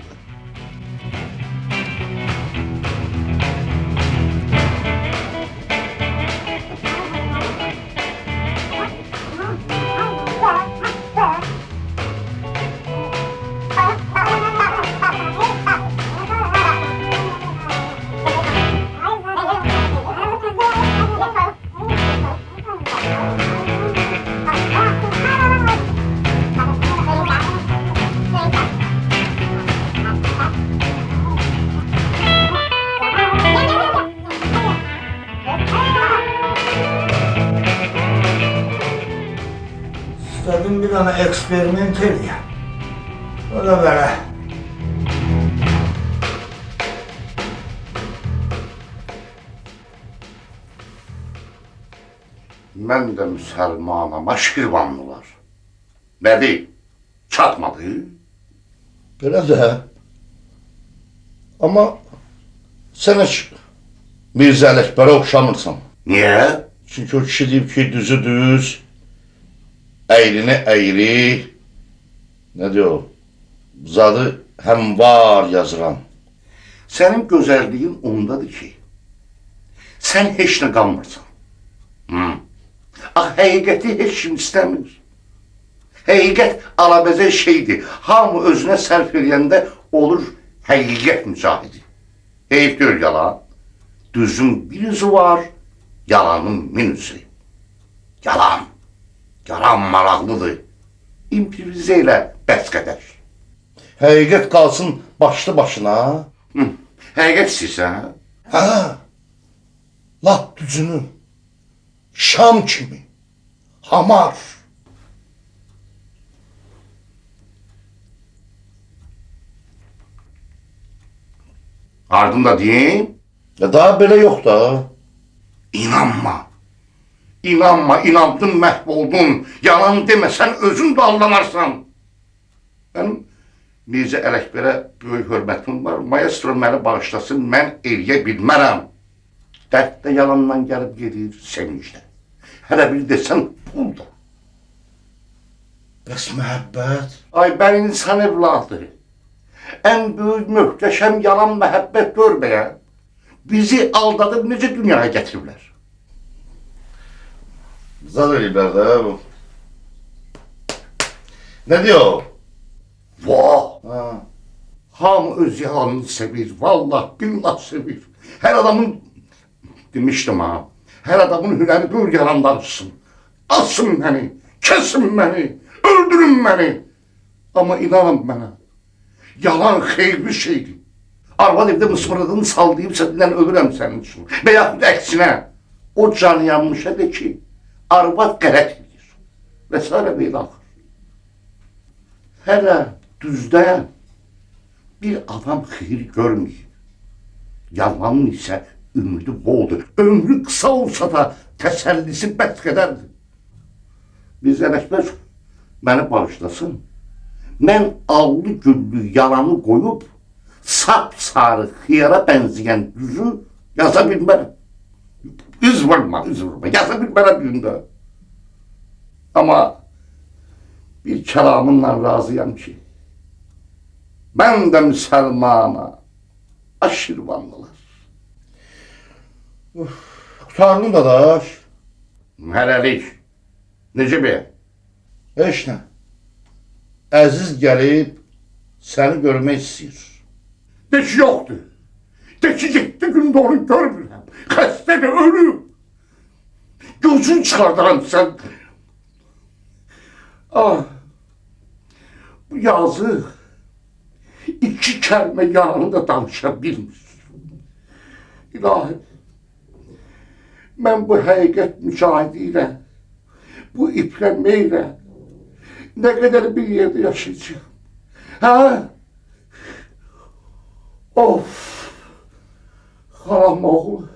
İstedim bir tane eksperiment edeyim. O da böyle. Mən də müsəlmanam, şirvanlılar. Nədir? Çatmadı? Belə də. Amma sən heç Mirzə Ələkbərə oxşamırsan. Niyə? Çünki o kişi deyib ki, düzü düz, əyrini əyri, nə diyor, zadı həm var yazıran. Sənin gözəlliyin ondadır ki, sən heç nə qalmırsan. Həqiqəti heç kim istəmir. Həqiqət alabəzək şeydir. Hamı özünə sərf eləyəndə olur həqiqət mücahidi. Heyf deyil yalan. Düzün bir üzü var, yalanın min üzü. Yalan. Yalan maraqlıdır. İmprovizə ilə bəs qədər. Həqiqət qalsın başlı başına. Həqiqət istəyirsən? Hə, lap düzünü, şam kimi, hamar. Ardında deyim, Ya daha belə yox da. inanma. İnanma, inandın, məhv oldun. Yalan deməsən özün də aldanarsan. Mənim Mirzə Ələkbərə böyük hörmətim var. Maestro məni bağışlasın, mən eləyə bilmərəm. Dərd də yalandan gəlib gedir, sevincdə. Hələ bir desən, pul da. Bəs məhəbbət? Ay, ben insan evladı. En büyük möhtəşəm yalan məhəbbət görməyə. Bizi aldadıb necə dünyaya gətiriblər. Zad eləyiblər də bu. Nə diyor? Vah! Ha. Hamı öz yalanını sevir, vallah, billah sevir. Her adamın, demiştim ha, her adamın hünəri dur yalan danışsın. Asın beni, kesin beni, öldürün beni. Ama inanın bana, yalan xeyirli şeydir. Arvad evde mısmırıdığını sallayıp senden ölürəm sənin için. Və yaxud əksinə, o can yanmışa de ki, arvad qələt edir. Və s. və ilə axır. Hələ düzdə bir adam xeyir görməyib. Yalanın isə ümidi boldur. Ömrü qısa olsa da təsəllisi bəd qədərdir. Biz Ələkbər məni bağışlasın. Mən allı güllü yalanı qoyub sap-sarı xiyara bənzəyən düzü yaza bilmərəm. Üz vurma, yaza bilmərəm gündə. Amma bir kəlamınla razıyam ki, mən də müsəlmana, aşirvanlılar. Qurtardın dadaş. Hələlik, necə be? Heç nə. Əziz gəlib səni görmək istəyir. De ki yoxdur. De ki getdi gündə onu görmürəm. Xəstədir, ölüm. Gözün çıxardaram sən. Ah, bu yazıq. İki kəlmə yalanı da danışa bilmir. İlahi, mən bu həqiqət müşahidi ilə bu iplenmeyle ne kadar bir yerde yaşayacağım. Ha? Of. Haram oğlu.